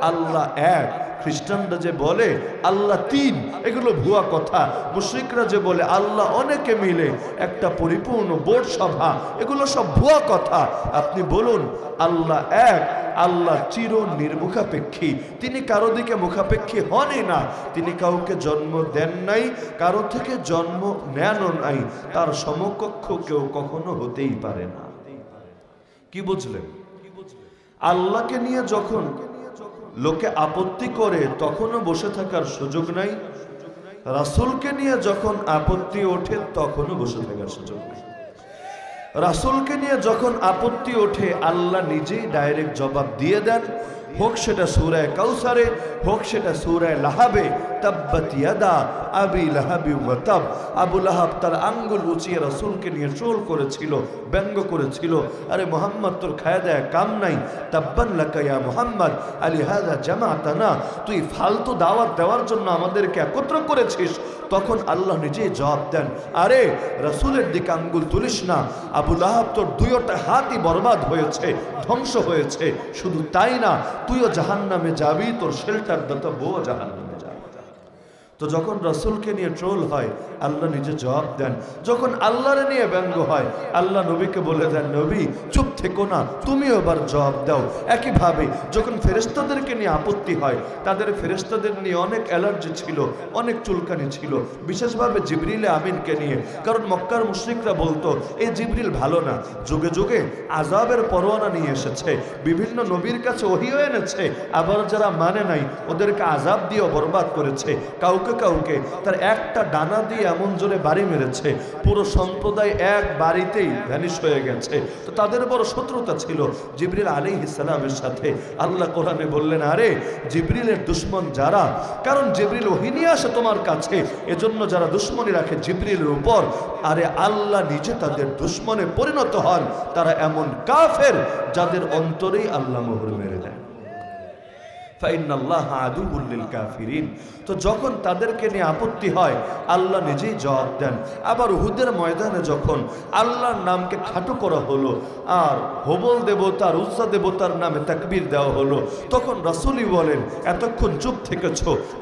আল্লাহ এক, খ্রিস্টানরা যে বলে আল্লাহ তিন, এগুলো ভুয়া কথা। মুশরিকরা যে বলে আল্লাহ অনেকে মিলে একটা পরিপূর্ণ বোর্ড সভা, এগুলো সব ভুয়া কথা। আপনি বলুন আল্লাহ এক, আল্লাহ চির নির্মুখাপেক্ষী, তিনি কারো দিকে মুখাপেক্ষী হনই না, তিনি কাউকে জন্ম দেন নাই, কারো থেকে জন্ম নেনও নাই, তার সমকক্ষ কেউ কখনো হতেই পারে না। কি বুঝলেন? আল্লাহকে নিয়ে যখন লোকে আপত্তি করে তখনও বসে থাকার সুযোগ নাই, রাসূলকে নিয়ে যখন আপত্তি ওঠে তখনও বসে থাকার সুযোগ নেই। রাসূলকে নিয়ে যখন আপত্তি ওঠে আল্লাহ নিজেই ডাইরেক্ট জবাব দিয়ে দেন, হোক সেটা সূরা কাউসারে, হোক সেটা সূরা লাহাবে। তাব্বাত ইয়াদা আবি লাহাবি ওয়া তাব, আবু লাহাব তার আঙ্গুল উঁচিয়ে রাসূলকে নিয়ে ট্রোল করেছিল, ব্যঙ্গ করেছিল, আরে মুহাম্মদ তোর খায়া দেয়া কাম নাই, তাব্বান লাকা ইয়া মুহাম্মদ আলি হাযা জামাতানা, তুই ফালতু দাওয়াত দেওয়ার জন্য আমাদেরকে একত্র করেছিস। তখন আল্লাহ নিজেই জবাব দেন, আরে রাসূলের দিকে আঙ্গুল তুলিস না, আবু লাহাব তোর দুইটা হাতই বরবাদ হয়েছে, ধ্বংস হয়েছে। শুধু তাই না, তুইও জাহান্নামে যাবি, তোর শেল্টার দাতা বউ জাহান্নামে যাবে। তো যখন রাসূলকে নিয়ে ট্রোল হয় আল্লাহ নিজে জবাব দেন, যখন আল্লাহরে নিয়ে ব্যঙ্গ হয় আল্লাহ নবীকে বলে দেন, নবী চুপ থেকো না, তুমিও এবার জবাব দাও। একইভাবে যখন ফেরেশতাদেরকে নিয়ে আপত্তি হয়, তাদের ফেরেশতাদের নিয়ে অনেক অ্যালার্জি ছিল, অনেক চুলকানি ছিল, বিশেষভাবে জিবরিল আমিনকে নিয়ে। কারণ মক্কার মুশরিকরা বলতো এই জিবরিল ভালো না, যুগে যুগে আযাবের পরোয়ানা নিয়ে এসেছে, বিভিন্ন নবীর কাছে ওহী এনেছে, আবার যারা মানে নাই ওদেরকে আযাব দিয়ে বরবাদ করেছে। কাউকে কাউকে তার একটা ডানা দিয়ে এমন জোরে বাড়ি মেরেছে, পুরো সম্প্রদায় এক বাড়িতেই ভ্যানিশ হয়ে গেছে। তো তাদের বড় শত্রুতা ছিল জিবরিল আলাইহিস সালামের সাথে। আল্লাহ কোরআনে বললেন, আরে জিবরিলের দুশমন যারা, কারণ জিবরিল ওহী নিয়ে আসে তোমার কাছে, এজন্য যারা দুশমনী রাখে জিবরিলের উপর, আরে আল্লাহ নিজে তাদের দুশমনে পরিণত হন। তারা এমন কাফের যাদের অন্তরেই আল্লাহ মোহর মেরে দেন। ফাইন্নাল্লাহা আদুউল লিল কাফিরিন। তো যখন তাদেরকে নিয়ে আপত্তি হয় আল্লাহ নিজেই জবাব দেন। আবার উহুদের ময়দানে যখন আল্লাহর নামকে খাটো করা হলো আর হবল দেবতার উজ্জা দেবতার নামে তাকবীর দেওয়া হলো, তখন রাসূলই বলেন, এতক্ষণ চুপ থেকেছ,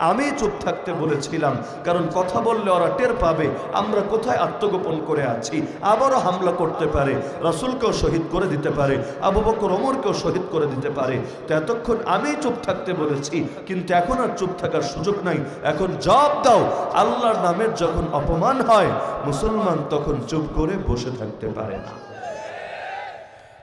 আমি চুপ থাকতে বলেছিলাম, কারণ কথা বললে ওরা টের পাবে আমরা কোথায় আত্মগোপন করে আছি, আবারও হামলা করতে পারে, রাসূলকেও শহীদ করে দিতে পারে, আবু বকর ওমরকেও শহীদ করে দিতে পারে। তো এতক্ষণ আমি চুপ থাকতে বলেছি, কিন্তু এখন আর চুপ থাকার সুযোগ নাই, এখন জবাব দাও। আল্লাহর নামের যখন অপমান হয় মুসলমান তখন চুপ করে বসে থাকতে পারে না।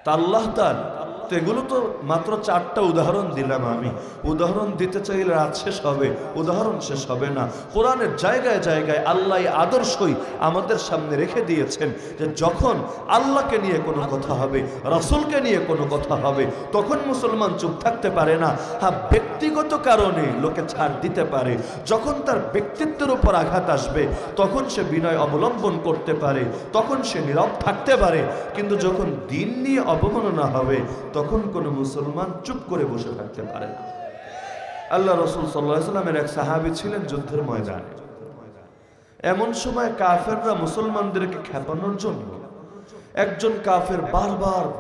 তা আল্লাহ তাআলা, তো এগুলো তো মাত্র 4টা উদাহরণ দিলাম আমি। উদাহরণ দিতে চাইলে রাত শেষ হবে, উদাহরণ শেষ হবে না। কোরআনের জায়গায় জায়গায় আল্লাহ আদর্শই আমাদের সামনে রেখে দিয়েছেন যে যখন আল্লাহকে নিয়ে কোনো কথা হবে, রাসূলকে নিয়ে কোনো কথা হবে, তখন মুসলমান চুপ থাকতে পারে না। হ্যাঁ, ব্যক্তিগত কারণে লোকে ছাড় দিতে পারে। যখন তার ব্যক্তিত্বের উপর আঘাত আসবে তখন সে বিনয় অবলম্বন করতে পারে, তখন সে নীরব থাকতে পারে। কিন্তু যখন দিন নিয়ে অবমাননা হবে তখন কোনো মুসলমান চুপ করে বসে থাকতে পারে না। আল্লাহ রাসূল সাল্লাল্লাহু আলাইহি ওয়াসাল্লামের এক সাহাবী ছিলেন যুদ্ধের ময়দানে। এমন সময় কাফেররা মুসলমানদেরকে খেপানোর জন্য একজন কাফের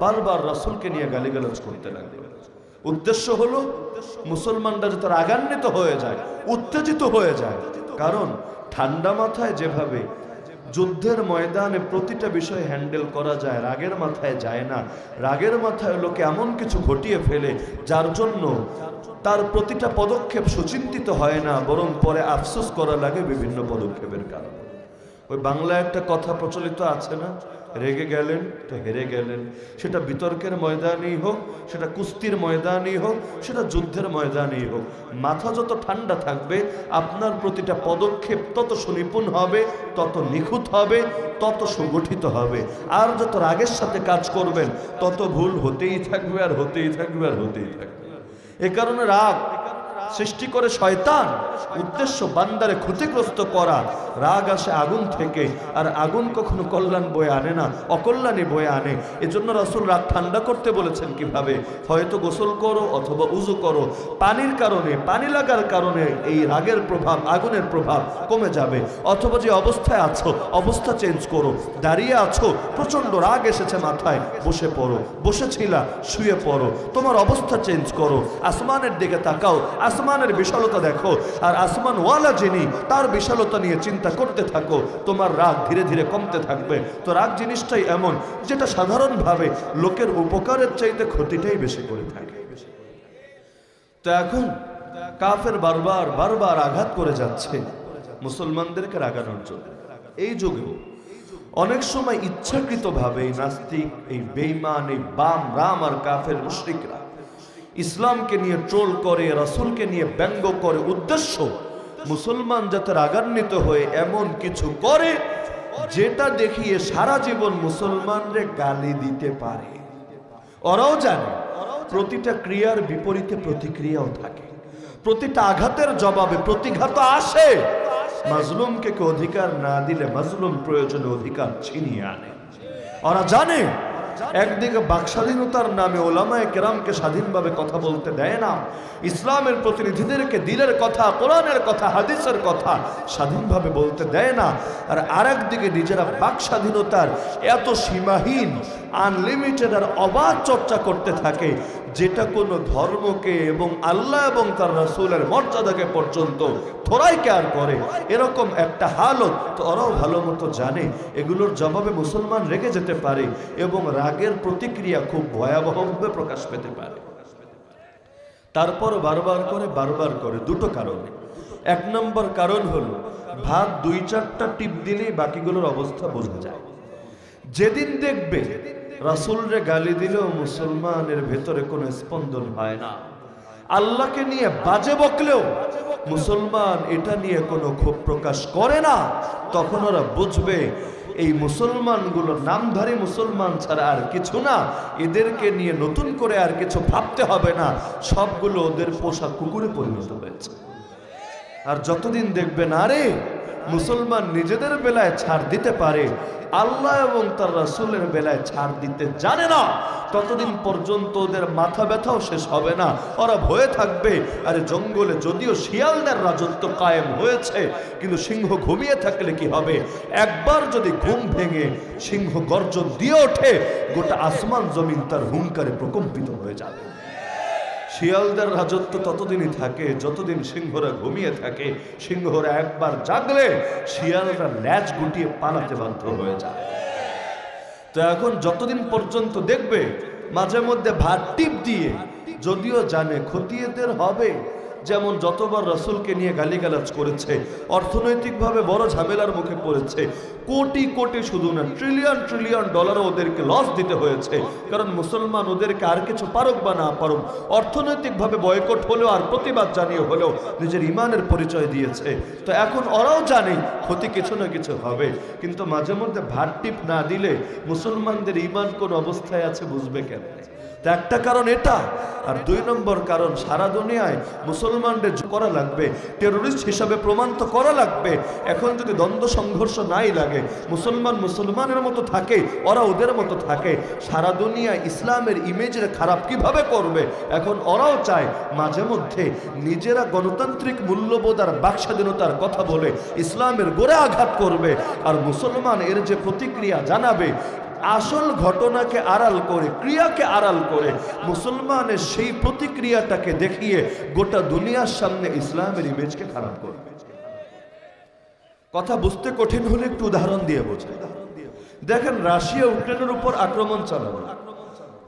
বারবার রাসূলকে নিয়ে গালিগালাজ করতে লাগলো। উদ্দেশ্য হলো মুসলমানরা যাতে রাগান্বিত হয়ে যায়, উত্তেজিত হয়ে যায়। কারণ ঠান্ডা মাথায় যেভাবে যুদ্ধের ময়দানে প্রতিটা বিষয় হ্যান্ডেল করা যায়, রাগের মাথায় যায় না। রাগের মাথায় লোকে এমন কিছু ঘটিয়ে ফেলে যার জন্য তার প্রতিটা পদক্ষেপ সুচিন্তিত হয় না, বরং পরে আফসোস করা লাগে বিভিন্ন পদক্ষেপের কারণে। ওই বাংলায় একটা কথা প্রচলিত আছে না, রেগে গেলেন তো হেরে গেলেন। সেটা বিতর্কের ময়দানেই হোক, সেটা কুস্তির ময়দানেই হোক, সেটা যুদ্ধের ময়দানেই হোক, মাথা যত ঠান্ডা থাকবে আপনার প্রতিটা পদক্ষেপ তত সুনিপুণ হবে, তত নিখুঁত হবে, তত সুগঠিত হবে। আর যত রাগের সাথে কাজ করবেন তত ভুল হতেই থাকবে, আর হতেই থাকবে, আর হতেই থাকবে। এ কারণে রাগ সৃষ্টি করে শয়তান, উদ্দেশ্য বান্দারে ক্ষতিগ্রস্ত করা। রাগ আসে আগুন থেকে, আর আগুন কখনো কল্যাণ বয়ে আনে না, অকল্যাণী বয়ে আনে। এজন্য রাসূল রাগ ঠান্ডা করতে বলেছেন কিভাবে? হয়তো গোসল করো অথবা উযু করো। পানির কারণে, পানি লাগার কারণে এই রাগের প্রভাব, আগুনের প্রভাব কমে যাবে। অথবা যে অবস্থায় আছো অবস্থা চেঞ্জ করো। দাঁড়িয়ে আছো, প্রচন্ড রাগ এসেছে মাথায়, বসে পড়ো। বসেছিলা, শুয়ে পড়ো। তোমার অবস্থা চেঞ্জ করো। আসমানের দিকে তাকাও, আসমানের বিশালতা দেখো, আর আসমান ওয়ালা যিনি তার বিশালতা নিয়ে চিন্তা করতে থাকো। তোমার রাগ ধীরে ধীরে কমতে থাকবে। তো রাগ জিনিসটাই এমন যেটা সাধারণভাবে লোকের উপকারের চাইতে ক্ষতিটাই বেশি করে থাকে। তো এখন কাফের বারবার আঘাত করে যাচ্ছে মুসলমানদেরকে রাগানোর জন্য। এই যুগেও অনেক সময় ইচ্ছাকৃতভাবে এই নাস্তিক, এই বেঈমান, এই বাম রাম আর কাফের মুশরিকরা ইসলামকে নিয়ে ট্রোল করে, রাসূলকে নিয়ে ব্যঙ্গ করে। উদ্দেশ্য মুসলমান যাতে রাগান্বিত হয়ে এমন কিছু করে যেটা দেখিয়ে সারা জীবন মুসলমানরে গালি দিতে পারে। ওরাও জানে প্রতিটা ক্রিয়ার বিপরীতে প্রতিক্রিয়াও থাকে, প্রতিটা আঘাতের জবাবে প্রতিঘাত আসে। মাজলুমকে কেউ অধিকার না দিলে মাজলুম প্রয়োজনে অধিকার ছিনিয়ে আনে। ওরা জানে একদিকে বাকস্বাধীনতার নামে ওলামায়ে কেরামকে স্বাধীনভাবে কথা বলতে দেয় না, ইসলামের প্রতিনিধিদেরকে দিলের কথা, কোরআনের কথা, হাদিসের কথা স্বাধীনভাবে বলতে দেয় না। আর আরেকদিকে নিজেরা বাকস্বাধীনতার এত সীমাহীন, আনলিমিটেড আর অবাধ চর্চা করতে থাকে, যেটা কোনো ধর্মকে এবং আল্লাহ এবং তার রাসূলের মর্যাদাকে পর্যন্ত থোড়াই কেয়ার করে। এরকম একটা হালত তো ওরাও ভালো মতো জানে। এগুলোর জবাবে মুসলমান রেগে যেতে পারে এবং রাগের প্রতিক্রিয়া খুব ভয়াবহভাবে প্রকাশ পেতে পারে। তারপর বারবার করে দুটো কারণে। এক নম্বর কারণ হলো ভাত 2-4টা টিপ দিলেই বাকিগুলোর অবস্থা বোঝা যায়। যেদিন দেখবে রাসূলরে গালি দিলেও মুসলমানের ভেতরে কোনো স্পন্দন হয় না, আল্লাহকে নিয়ে বাজে বকলেও মুসলমান এটা নিয়ে কোনো ক্ষোভ প্রকাশ করে না, তখন ওরা বুঝবে এই মুসলমানগুলো নামধারী মুসলমান ছাড়া আর কিছু না। এদেরকে নিয়ে নতুন করে আর কিছু ভাবতে হবে না, সবগুলো ওদের পোষা কুকুরে পরিণত হয়েছে। আর যতদিন দেখবেন আরে মুসলমান নিজেদের বেলায় ছাড় দিতে পারে, আল্লাহ এবং তার রাসূলের বেলায় ছাড় দিতে জানে না, ততদিন পর্যন্ত ওদের মাথা ব্যথাও শেষ হবে না। ওরা ভয়ে থাকবে আরে জঙ্গলে যদিও শিয়ালদের রাজত্ব কায়েম হয়েছে, কিন্তু সিংহ ঘুমিয়ে থাকলে কি হবে? একবার যদি ঘুম ভেঙে সিংহ গর্জন দিয়ে ওঠে, গোটা আসমান জমিন তার হুঙ্কারে প্রকম্পিত হয়ে যাবে। শিয়ালদের রাজত্ব ততদিনই থাকে যতদিন সিংহরা ঘুমিয়ে থাকে। সিংহরা একবার জাগলে শিয়ালরা ল্যাজ গুটিয়ে পালাতে বাধ্য হয়ে যায়। তো এখন যতদিন পর্যন্ত দেখবে মাঝে মধ্যে ভাত টিপ দিয়ে, যদিও জানে ক্ষতি এদের হবে, যেমন যতবার রাসূলকে নিয়ে গালিগালাজ করেছে, অর্থনৈতিকভাবে বড় ঝামেলার মুখে পড়েছে, কোটি কোটি শুধু না ট্রিলিয়ন ট্রিলিয়ন ডলারও ওদেরকে লস দিতে হয়েছে। কারণ মুসলমান ওদেরকে আর কিছু পারুক বা না পারুক, অর্থনৈতিকভাবে বয়কট হলেও আর প্রতিবাদ জানিয়ে হলেও নিজের ইমানের পরিচয় দিয়েছে। তো এখন ওরাও জানে ক্ষতি কিছু না কিছু হবে, কিন্তু মাঝে মধ্যে ভাট টিপ না দিলে মুসলমানদের ইমান কোন অবস্থায় আছে বুঝবে কেন? একটা কারণ এটা, আর 2 নম্বর কারণ সারা দুনিয়ায় মুসলমানদের করা লাগবে, টেরোরিস্ট হিসাবে প্রমাণ তো করা লাগবে। এখন যদি দ্বন্দ্ব সংঘর্ষ নাই লাগে, মুসলমান মুসলমানের মতো থাকে, ওরা ওদের মতো থাকে, সারা দুনিয়ায় ইসলামের ইমেজের খারাপ কিভাবে করবে? এখন ওরাও চায় মাঝে মধ্যে নিজেরা গণতান্ত্রিক মূল্যবোধ আর বাকস্বাধীনতার কথা বলে ইসলামের গোড়ে আঘাত করবে, আর মুসলমান এর যে প্রতিক্রিয়া জানাবে, আসল ঘটনাকে আড়াল করে, ক্রিয়াকে আড়াল করে মুসলমানের সেই প্রতিক্রিয়াটাকে দেখিয়ে গোটা দুনিয়ার সামনে ইসলামের ইমেজকে খারাপ করবে। কথা বুঝতে কঠিন হলে একটু উদাহরণ দিয়ে বোঝাই। দেখেন, রাশিয়া ইউক্রেনের উপর আক্রমণ চালালো।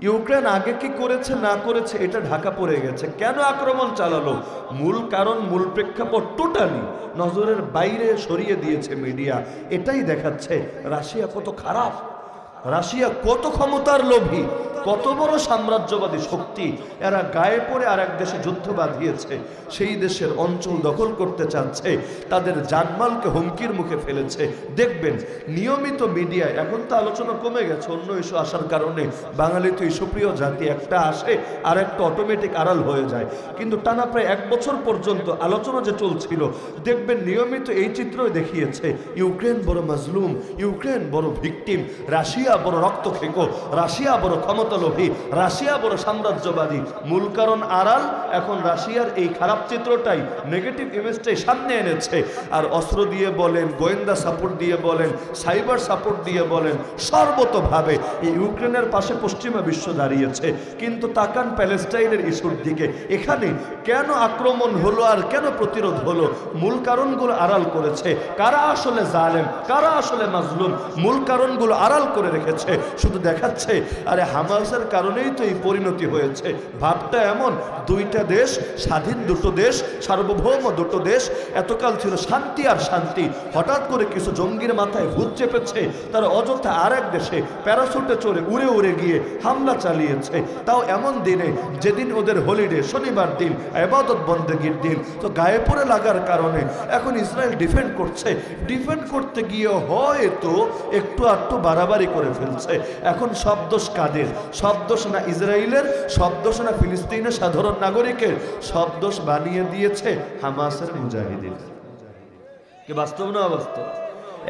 ইউক্রেন আগে কি করেছে না করেছে এটা ঢাকা পড়ে গেছে। কেন আক্রমণ চালালো? মূল কারণ, মূল প্রেক্ষাপট টোটালি নজরের বাইরে সরিয়ে দিয়েছে মিডিয়া। এটাই দেখাচ্ছে রাশিয়া কত খারাপ, রাশিয়া কত ক্ষমতার লোভী, কত বড় সাম্রাজ্যবাদী শক্তি। এরা গায়ে পড়ে আর এক দেশে যুদ্ধ বাঁধিয়েছে, সেই দেশের অঞ্চল দখল করতে চাচ্ছে, তাদের জানমালকে হুমকির মুখে ফেলেছে। দেখবেন নিয়মিত মিডিয়ায়, এখন তো আলোচনা কমে গেছে অন্য ইস্যু আসার কারণে, বাঙালি তো ইস্যুপ্রিয় জাতি, একটা আসে আর একটা অটোমেটিক আড়াল হয়ে যায়, কিন্তু টানা প্রায় 1 বছর পর্যন্ত আলোচনা যে চলছিল, দেখবেন নিয়মিত এই চিত্রই দেখিয়েছে ইউক্রেন বড় মাজলুম, ইউক্রেন বড় ভিকটিম, রাশিয়া বড় রক্তখেকো, রাশিয়া বড় ক্ষমতালোভী, রাশিয়া বড় সাম্রাজ্যবাদী। মূল কারণ আড়াল। এখন রাশিয়ার এই খারাপ চিত্রটাই, নেগেটিভ ইমেজটাই সামনে এনেছে, আর অস্ত্র দিয়ে বলেন, গোয়েন্দা সাপোর্ট দিয়ে বলেন, সাইবার সাপোর্ট দিয়ে বলেন, সর্বতভাবে এই ইউক্রেনের পাশে পশ্চিমা বিশ্ব দাঁড়িয়েছে। কিন্তু তাকান প্যালেস্টাইনের ইস্যুর দিকে, এখানে কেন আক্রমণ হলো আর কেন প্রতিরোধ হলো? মূল কারণগুলো আড়াল করেছে। কারা আসলে জালেম, কারা আসলে মাজলুম, মূল কারণগুলো আড়াল করে রেখেছে, শুধু দেখাচ্ছে আরে হামাসের কারণেই তো এই পরিণতি হয়েছে। ভাবটা এমন, 2টা দেশ, স্বাধীন 2টো দেশ, সার্বভৌম 2টো দেশ, এতকাল ছিল শান্তি আর শান্তি, হঠাৎ করে কিছু জঙ্গির মাথায় ভূত চেপেছে, তারা অযথা আর এক দেশে প্যারাসুটে চড়ে উড়ে উড়ে গিয়ে হামলা চালিয়েছে, তাও এমন দিনে যেদিন ওদের হলিডে, শনিবার দিন, ইবাদত বন্দেগীর দিন। তো গায়ে পড়ে লাগার কারণে এখন ইসরায়েল ডিফেন্ড করছে, ডিফেন্ড করতে গিয়ে হয়তো একটু আধটু বাড়াবাড়ি করে ফেলছে। এখন সব দোষ কাদের? সব দোষ না ইসরায়েলের, সব দোষ না ফিলিস্তিনের সাধারণ নাগরিকের, সব দোষ বানিয়ে দিয়েছে হামাসের মুজাহিদিন। কি বাস্তব না অবাস্তব?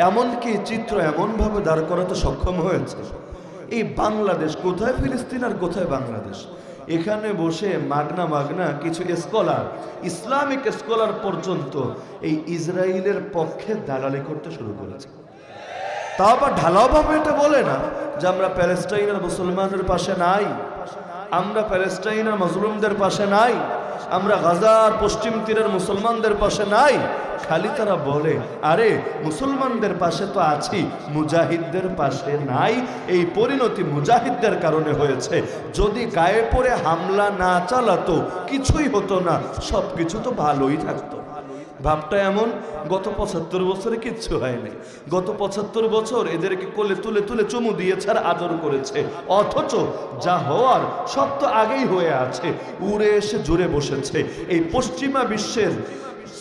এমনকি চিত্র এমনভাবে দাঁড় করাতে সক্ষম হয়েছে, এই বাংলাদেশ কোথায় ফিলিস্তিন আর কোথায় বাংলাদেশ, এখানে বসে মাগনা মাগনা কিছু স্কলার, ইসলামিক স্কলার পর্যন্ত এই ইসরায়েলের পক্ষে দালালি করতে শুরু করেছে। তা আবার ঢালাওভাবে এটা বলে না যে আমরা প্যালেস্টাইনের মুসলমানের পাশে নাই, আমরা প্যালেস্টাইনের মাজলুমদের পাশে নাই, আমরা গাজার পশ্চিম তীরের মুসলমানদের পাশে নাই। খালি তারা বলে আরে মুসলমানদের পাশে তো আছি, মুজাহিদদের পাশে নাই। এই পরিণতি মুজাহিদদের কারণে হয়েছে। যদি গায়ে পড়ে হামলা না চালাতো কিছুই হতো না, সব কিছু তো ভালোই থাকতো। ভাবটা এমন, গত 75 বছরে কিচ্ছু হয়নি, গত 75 বছর এদেরকে কোলে তুলে তুলে চুমু দিয়েছে আর আদর করেছে, অথচ যা হওয়ার সব তো আগেই হয়ে আছে, উড়ে এসে জুড়ে বসেছে। এই পশ্চিমা বিশ্বের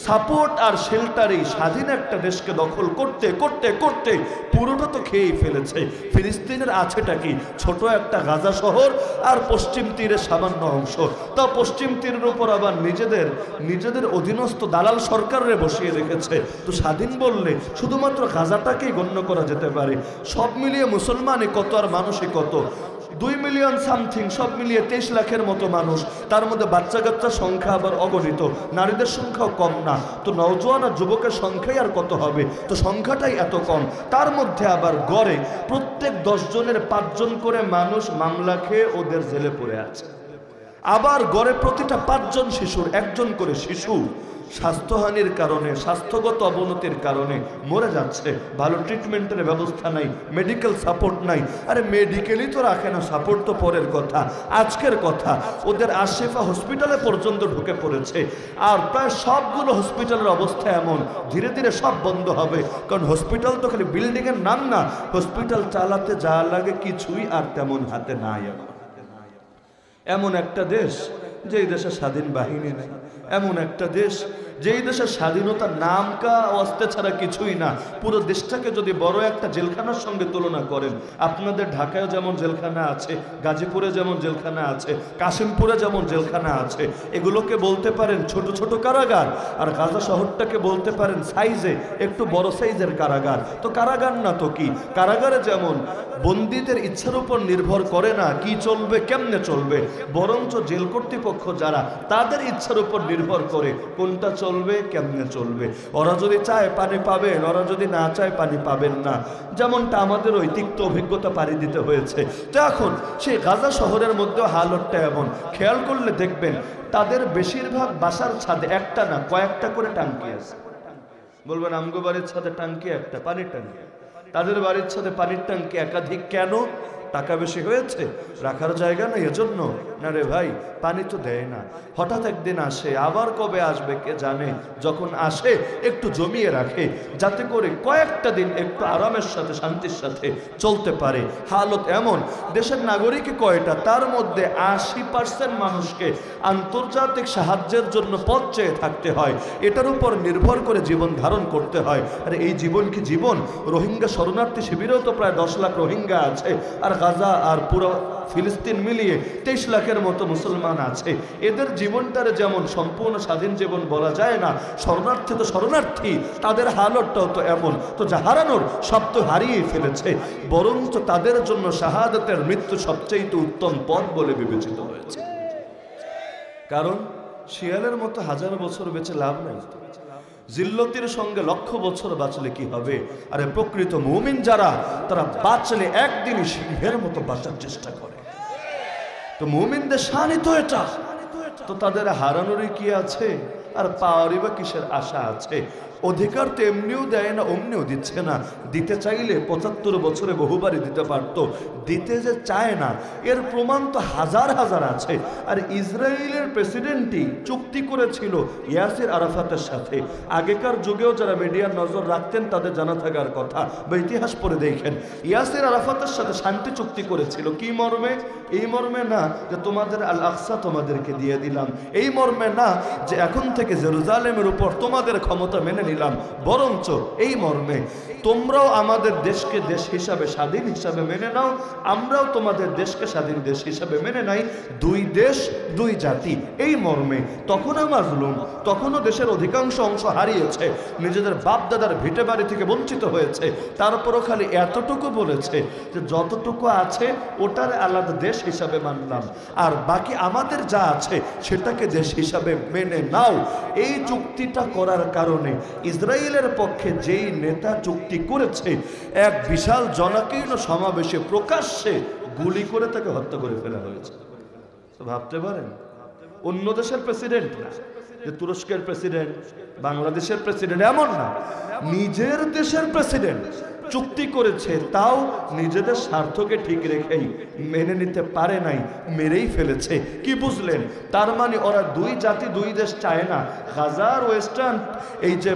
সাপোর্ট আর শেল্টারেই স্বাধীন একটা দেশকে দখল করতে করতে করতে পুরোটা তো খেয়েই ফেলেছে। ফিলিস্তিনের আছেটা কি? ছোট একটা গাজা শহর আর পশ্চিম তীরের সামান্য অংশ, তা পশ্চিম তীরের উপর আবার নিজেদের অধীনস্থ দালাল সরকারে বসিয়ে রেখেছে। তো স্বাধীন বললে শুধুমাত্র গাজাটাকেই গণ্য করা যেতে পারে। সব মিলিয়ে মুসলমানই কত আর মানুষই কত, 2 মিলিয়ন সামথিং, সব মিলিয়ে 23 লাখের মতো মানুষ। তার মধ্যে বাচ্চা কাচ্চার সংখ্যা আবার অগণিত, নারীদের সংখ্যাও কম না। তো নওজোয়ান আর যুবকের সংখ্যাই আর কত হবে? তো সংখ্যাটাই এত কম। তার মধ্যে আবার গড়ে প্রত্যেক 10 জনের 5 জন করে মানুষ মামলা খেয়ে ওদের জেলে পড়ে আছে। আবার গড়ে প্রতিটা 5 জন শিশুর 1 জন করে শিশু স্বাস্থ্যহানির কারণে, স্বাস্থ্যগত অবনতির কারণে মরে যাচ্ছে। ভালো ট্রিটমেন্টের ব্যবস্থা নাই, মেডিকেল সাপোর্ট নাই। আরে মেডিকেলই তো রাখে না, সাপোর্ট তো পরের কথা। আজকের কথা, ওদের আশিফা হসপিটালে পর্যন্ত ঢুকে পড়েছে। আর প্রায় সবগুলো হসপিটালের অবস্থা এমন, ধীরে ধীরে সব বন্ধ হবে। কারণ হসপিটাল তো খালি বিল্ডিংয়ের নাম না, হসপিটাল চালাতে যা লাগে কিছুই আর তেমন হাতে নাই। এমন একটা দেশ যেই দেশে স্বাধীন বাহিনী নেই, এমন একটা দেশ যেই দেশের স্বাধীনতার নামকা অস্তে ছাড়া কিছুই না। পুরো দেশটাকে যদি বড় একটা জেলখানার সঙ্গে তুলনা করেন, আপনাদের ঢাকায় যেমন জেলখানা আছে, গাজীপুরে যেমন জেলখানা আছে, কাশিমপুরে যেমন জেলখানা আছে, এগুলোকে বলতে পারেন ছোট ছোট কারাগার। আর গাজা শহরটাকে বলতে পারেন সাইজে একটু বড় সাইজের কারাগার। তো কারাগার না তো কি, কারাগারে যেমন বন্দীদের ইচ্ছার উপর নির্ভর করে না কি চলবে কেমনে চলবে, বরঞ্চ জেল কর্তৃপক্ষ যারা, তাদের ইচ্ছার উপর নির্ভর করে কোনটা চলবে কেমনে চলবে। ওরা যদি চায় পানি পাবেন, ওরা যদি না চায় পানি পাবেন না। যেমনটা আমাদের ওই তিক্ত অভিজ্ঞতা পাড়ি দিতে হয়েছে। তো এখন সেই গাজা শহরের মধ্যেও হালতটা এমন, খেয়াল করলে দেখবেন তাদের বেশিরভাগ বাসার ছাদে একটা না কয়েকটা করে টাঙ্কি আছে। বলবেন আমগো বাড়ির ছাদে টাঙ্কি একটা, পানির টাঙ্কি। তাদের বাড়ির ছাদে পানির টাঙ্কি একাধিক। কেন? টাকা বেশি হয়েছে, রাখার জায়গা নেই এজন্য? না রে ভাই, পানি তো দেয় না, হঠাৎ একদিন আসে, আবার কবে আসবে কে জানে। যখন আসে একটু জমিয়ে রাখে, যাতে করে কয়েকটা দিন একটু আরামের সাথে শান্তির সাথে চলতে পারে। হালত এমন, দেশের নাগরিক কয়টা, তার মধ্যে 80% মানুষকে আন্তর্জাতিক সাহায্যের জন্য পথ চেয়ে থাকতে হয়, এটার উপর নির্ভর করে জীবন ধারণ করতে হয়। আর এই জীবন কি জীবন? রোহিঙ্গা শরণার্থী শিবিরেও তো প্রায় 10 লাখ রোহিঙ্গা আছে, আর গাজা আর পুরো ফিলিস্তিন মিলিয়ে 23 লাখের মতো মুসলমান আছে। এদের জীবনটারে যেমন সম্পূর্ণ স্বাধীন জীবন বলা যায় না, শরণার্থী তো শরণার্থী, তাদের হালতটাও তো এমন। তো যা হারানোর সব তো হারিয়ে ফেলেছে, বরঞ্চ তাদের জন্য শাহাদাতের মৃত্যু সবচেয়ে উত্তম পথ বলে বিবেচিত হয়েছে। কারণ শিয়ালের মতো হাজার বছর বেঁচে লাভ নাই, জিল্লতির সঙ্গে লক্ষ বছর বাঁচলে কি হবে? আরে প্রকৃত মুমিন যারা, তারা বাঁচলে একদিনই সিংহের মতো বাঁচার চেষ্টা করে। তো মুমিনদের শানই তো এটা। তো তাদের হারানোরই কি আছে, আর পাওয়ারই বা কিসের আশা আছে? অধিকার তো এমনিও দেয় না, অমনিও দিচ্ছে না। দিতে চাইলে 75 বছরে বহুবারই দিতে পারতো, দিতে যে চায় না এর প্রমাণ তো হাজার হাজার আছে। আর ইসরায়েলের প্রেসিডেন্টই চুক্তি করেছিল ইয়াসির আরাফাতের সাথে। আগেকার যুগেও যারা মিডিয়ার নজর রাখতেন তাদের জানা থাকার কথা, বা ইতিহাস পড়ে দেখেন, ইয়াসির আরাফাতের সাথে শান্তি চুক্তি করেছিল। কি মর্মে? এই মর্মে না যে তোমাদের আল আকসা তোমাদেরকে দিয়ে দিলাম, এই মর্মে না যে এখন থেকে জেরুজালেমের উপর তোমাদের ক্ষমতা মেনে নিলাম, বরঞ্চ এই মর্মে তোমরাও আমাদের দেশকে দেশ হিসাবে স্বাধীন হিসাবে মেনে নাও, আমরাও তোমাদের দেশকে স্বাধীন দেশ হিসাবে মেনে নাই, দুই দেশ দুই জাতি, এই মর্মে। তখনও মাজলুম, তখনও দেশের অধিকাংশ অংশ হারিয়েছে, নিজেদের বাপ দাদার ভিটে বাড়ি থেকে বঞ্চিত হয়েছে। তারপরও খালি এতটুকু বলেছে যে যতটুকু আছে ওটার আলাদা দেশ হিসাবে মানলাম, আর বাকি আমাদের যা আছে সেটাকে দেশ হিসাবে মেনে নাও। এই চুক্তিটা করার কারণে ইসরায়েলের পক্ষে যেই নেতা চুক্তি করেছে, এক বিশাল জনাকীর্ণ সমাবেশে প্রকাশ্যে গুলি করে তাকে হত্যা করে ফেলা হয়েছে। ভাবতে পারেন, অন্য দেশের প্রেসিডেন্ট না, যে তুরস্কের প্রেসিডেন্ট, বাংলাদেশের প্রেসিডেন্ট, এমন না, নিজের দেশের প্রেসিডেন্ট চুক্তি করেছে, তাও নিজেদের স্বার্থকে ঠিক রেখেই মেনে নিতে পারে নাই, মেরেই ফেলেছে। কি বুঝলেন? তার মানে ওরা দুই জাতি দুই দেশ চায় না। গাজার ওয়েস্টার্ন এই যে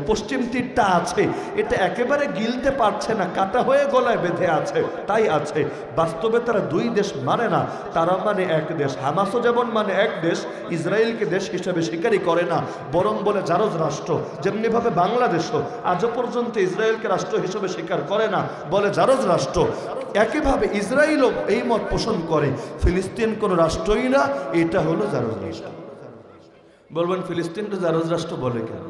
পশ্চিম তীরটা আছে, এটা একেবারে গিলতে পারছে না, কাটা হয়ে গলায় বেঁধে আছে, তাই আছে। বাস্তবে তারা দুই দেশ মানে না, তারা মানে এক দেশ। হামাসও যেমন মানে এক দেশ, ইসরায়েলকে দেশ হিসেবে স্বীকারই করে না, বরং বলে জারজ রাষ্ট্র। যেমনিভাবে বাংলাদেশও আজও পর্যন্ত ইসরায়েলকে রাষ্ট্র হিসেবে স্বীকার করে না, বলে জারজ রাষ্ট্র। একইভাবে ইসরায়েলও এই মত পোষণ করে, ফিলিস্তিন কোনো রাষ্ট্রই না, এটা হলো জারজ রাষ্ট্র। বলবেন ফিলিস্তিনটা জারজ রাষ্ট্র বলে কেন?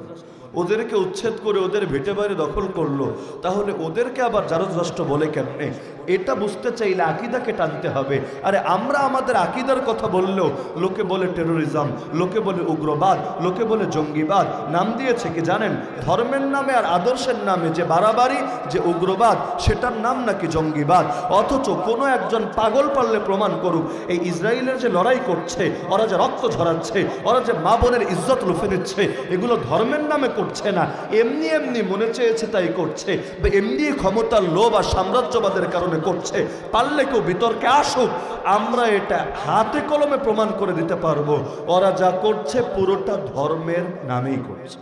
ওদেরকে উচ্ছেদ করে ওদের ভিটে বাড়ি দখল করলো, তাহলে ওদেরকে আবার জারজ রাষ্ট্র বলে কেমনে? এটা বুঝতে চাইলে আকীদাকে টানতে হবে। আরে আমরা আমাদের আকীদার কথা বললেও লোকে বলে টেরোরিজম, লোকে বলে উগ্রবাদ, লোকে বলে জঙ্গিবাদ। নাম দিয়েছে কি জানেন? ধর্মের নামে আর আদর্শের নামে যে বাড়াবাড়ি, যে উগ্রবাদ, সেটার নাম নাকি জঙ্গিবাদ। অথচ কোনো একজন পাগল পারলে প্রমাণ করুক এই ইসরায়েলের যে লড়াই করছে, ওরা যে রক্ত ঝরাচ্ছে, ওরা যে মা বোনের ইজ্জত লুফে নিচ্ছে, এগুলো ধর্মের নামে করছে না, এমনি এমনি মনে চেয়েছে তাই করছে, বা এমনি ক্ষমতার লোভ আর সাম্রাজ্যবাদের কারণে করছে। পারলে কেউ বিতর্কে আসুক, আমরা এটা হাতে কলমে প্রমাণ করে দিতে পারবো ওরা যা করছে পুরোটা ধর্মের নামেই করছে।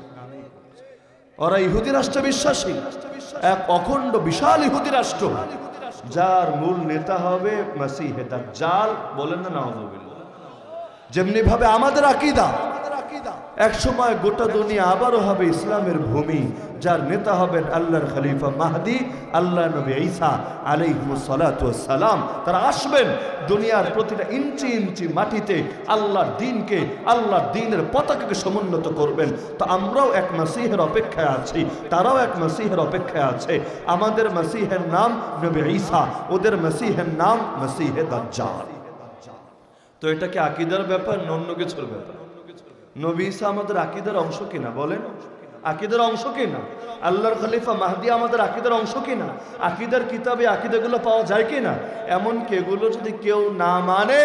ওরা ইহুদি রাষ্ট্রে বিশ্বাসী, এক অখণ্ড বিশাল ইহুদি রাষ্ট্র, যার মূল নেতা হবে মসিহে দাজ্জাল। বলেন না নাউযুবিল্লাহ। যেমনি ভাবে আমাদের আকীদা, এক সময় গোটা দুনিয়া আবারও হবে ইসলামের ভূমি, যার নেতা হবেন আল্লাহর খলিফা মাহদি, আল্লাহ নবী ঈসা আলাইহিস সালাতু ওয়াস সালাম। তারা আসবেন, দুনিয়ার প্রতিটা ইঞ্চি ইঞ্চি মাটিতে আল্লাহর দ্বীনকে, আল্লাহর দ্বীনের পতাকাকে সমুন্নত করবেন। তো আমরাও এক মসিহের অপেক্ষায় আছি, তারাও এক মসিহের অপেক্ষায় আছে। আমাদের মসিহের নাম নবী ঈসা, ওদের মসিহের নাম মসিহে দাজ্জাল। তো এটা কি আকীদার ব্যাপার না অন্য কিছুর ব্যাপার? নবী ঈসা আমাদের আকীদার অংশ কিনা? বলেন, আকীদার অংশ কিনা? আল্লাহর খলিফা মাহদি আমাদের আকীদার অংশ কিনা? আকীদার কিতাবে আকীদাগুলো পাওয়া যায় কিনা? এমনকি এগুলো যদি কেউ না মানে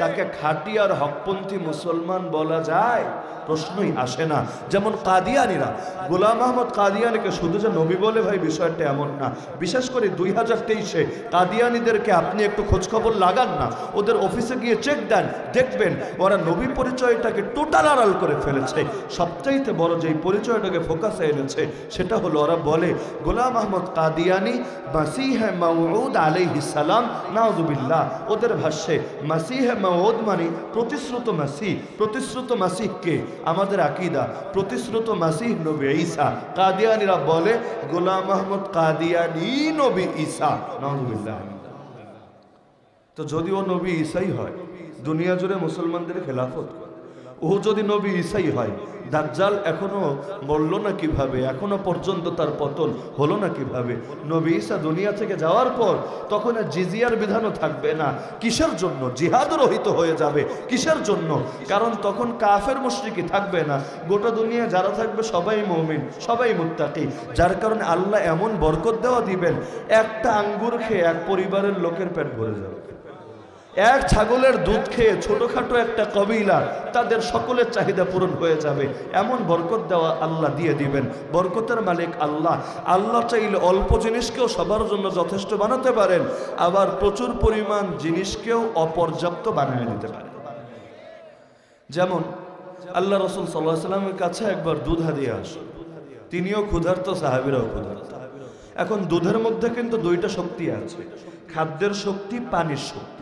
তাকে খাঁটি আর হকপন্থী মুসলমান বলা যায়? প্রশ্নই আসে না। যেমন কাদিয়ানিরা, গোলাম আহমদ কাদিয়ানিকে শুধু যে নবী বলে ভাই বিষয়টা এমন না। বিশেষ করে 2023-এ কাদিয়ানিদেরকে আপনি একটু খোঁজখবর লাগান না, ওদের অফিসে গিয়ে চেক দেন, দেখবেন ওরা নবী পরিচয়টাকে টোটাল আড়াল করে ফেলেছে। সবচাইতে বড় যেই পরিচয়টাকে ফোকাসে এনেছে সেটা হলো ওরা বলে গোলাম আহমদ কাদিয়ানি মাসিহে মাউউদ আলাইহিস সালাম। নাউযুবিল্লাহ। ওদের ভাষ্যে মাসিহে মাউউদ মানে প্রতিশ্রুত মাসিহ। প্রতিশ্রুত মাসিহকে আমাদের আকীদা, প্রতিশ্রুত মাসিহ নবী ঈসা। কাদিয়ানীরা বলে গোলাম আহমদ কাদিয়ানী নবী ঈসা। নাউযুবিল্লাহ। তো যদিও নবী ঈসাই হয়, দুনিয়া জুড়ে মুসলমানদের খেলাফত। ও যদি নবী ঈসাই হয়, দাজ্জাল এখনো মরল না কিভাবে? এখনো পর্যন্ত তার পতন হলো না কিভাবে? নবী ঈসা দুনিয়া থেকে যাওয়ার পর তখন আর জিজিয়ার বিধানও থাকবে না। কিসের জন্য? জিহাদ রহিত হয়ে যাবে। কিসের জন্য? কারণ তখন কাফের মুশরিকি থাকবে না, গোটা দুনিয়া যারা থাকবে সবাই মুমিন, সবাই মুত্তাকি। যার কারণে আল্লাহ এমন বরকত দেওয়া দিবেন, একটা আঙ্গুর খেয়ে এক পরিবারের লোকের পেট ভরে যাবে। এক ছাগলের দুধ খেয়ে ছোটখাটো একটা কবিলা তাদের সকলের চাহিদা পূরণ হয়ে যাবে। এমন বরকত দেওয়া আল্লাহ দিয়ে দিবেন। বরকতের মালিক আল্লাহ। আল্লাহ চাইলে অল্প জিনিসকেও সবার জন্য যথেষ্ট বানাতে পারেন, আবার প্রচুর পরিমাণ জিনিসকেও অপর্যাপ্ত বানিয়ে নিতে পারেন। যেমন আল্লাহ রাসূল সাল্লাল্লাহু আলাইহি ওয়াসাল্লামের কাছে একবার দুধ হাদিয়া আসে। তিনিও ক্ষুধার্ত, সাহাবীরাও ক্ষুধার্ত। এখন দুধের মধ্যে কিন্তু দুইটা শক্তি আছে, খাদ্যের শক্তি, পানির শক্তি।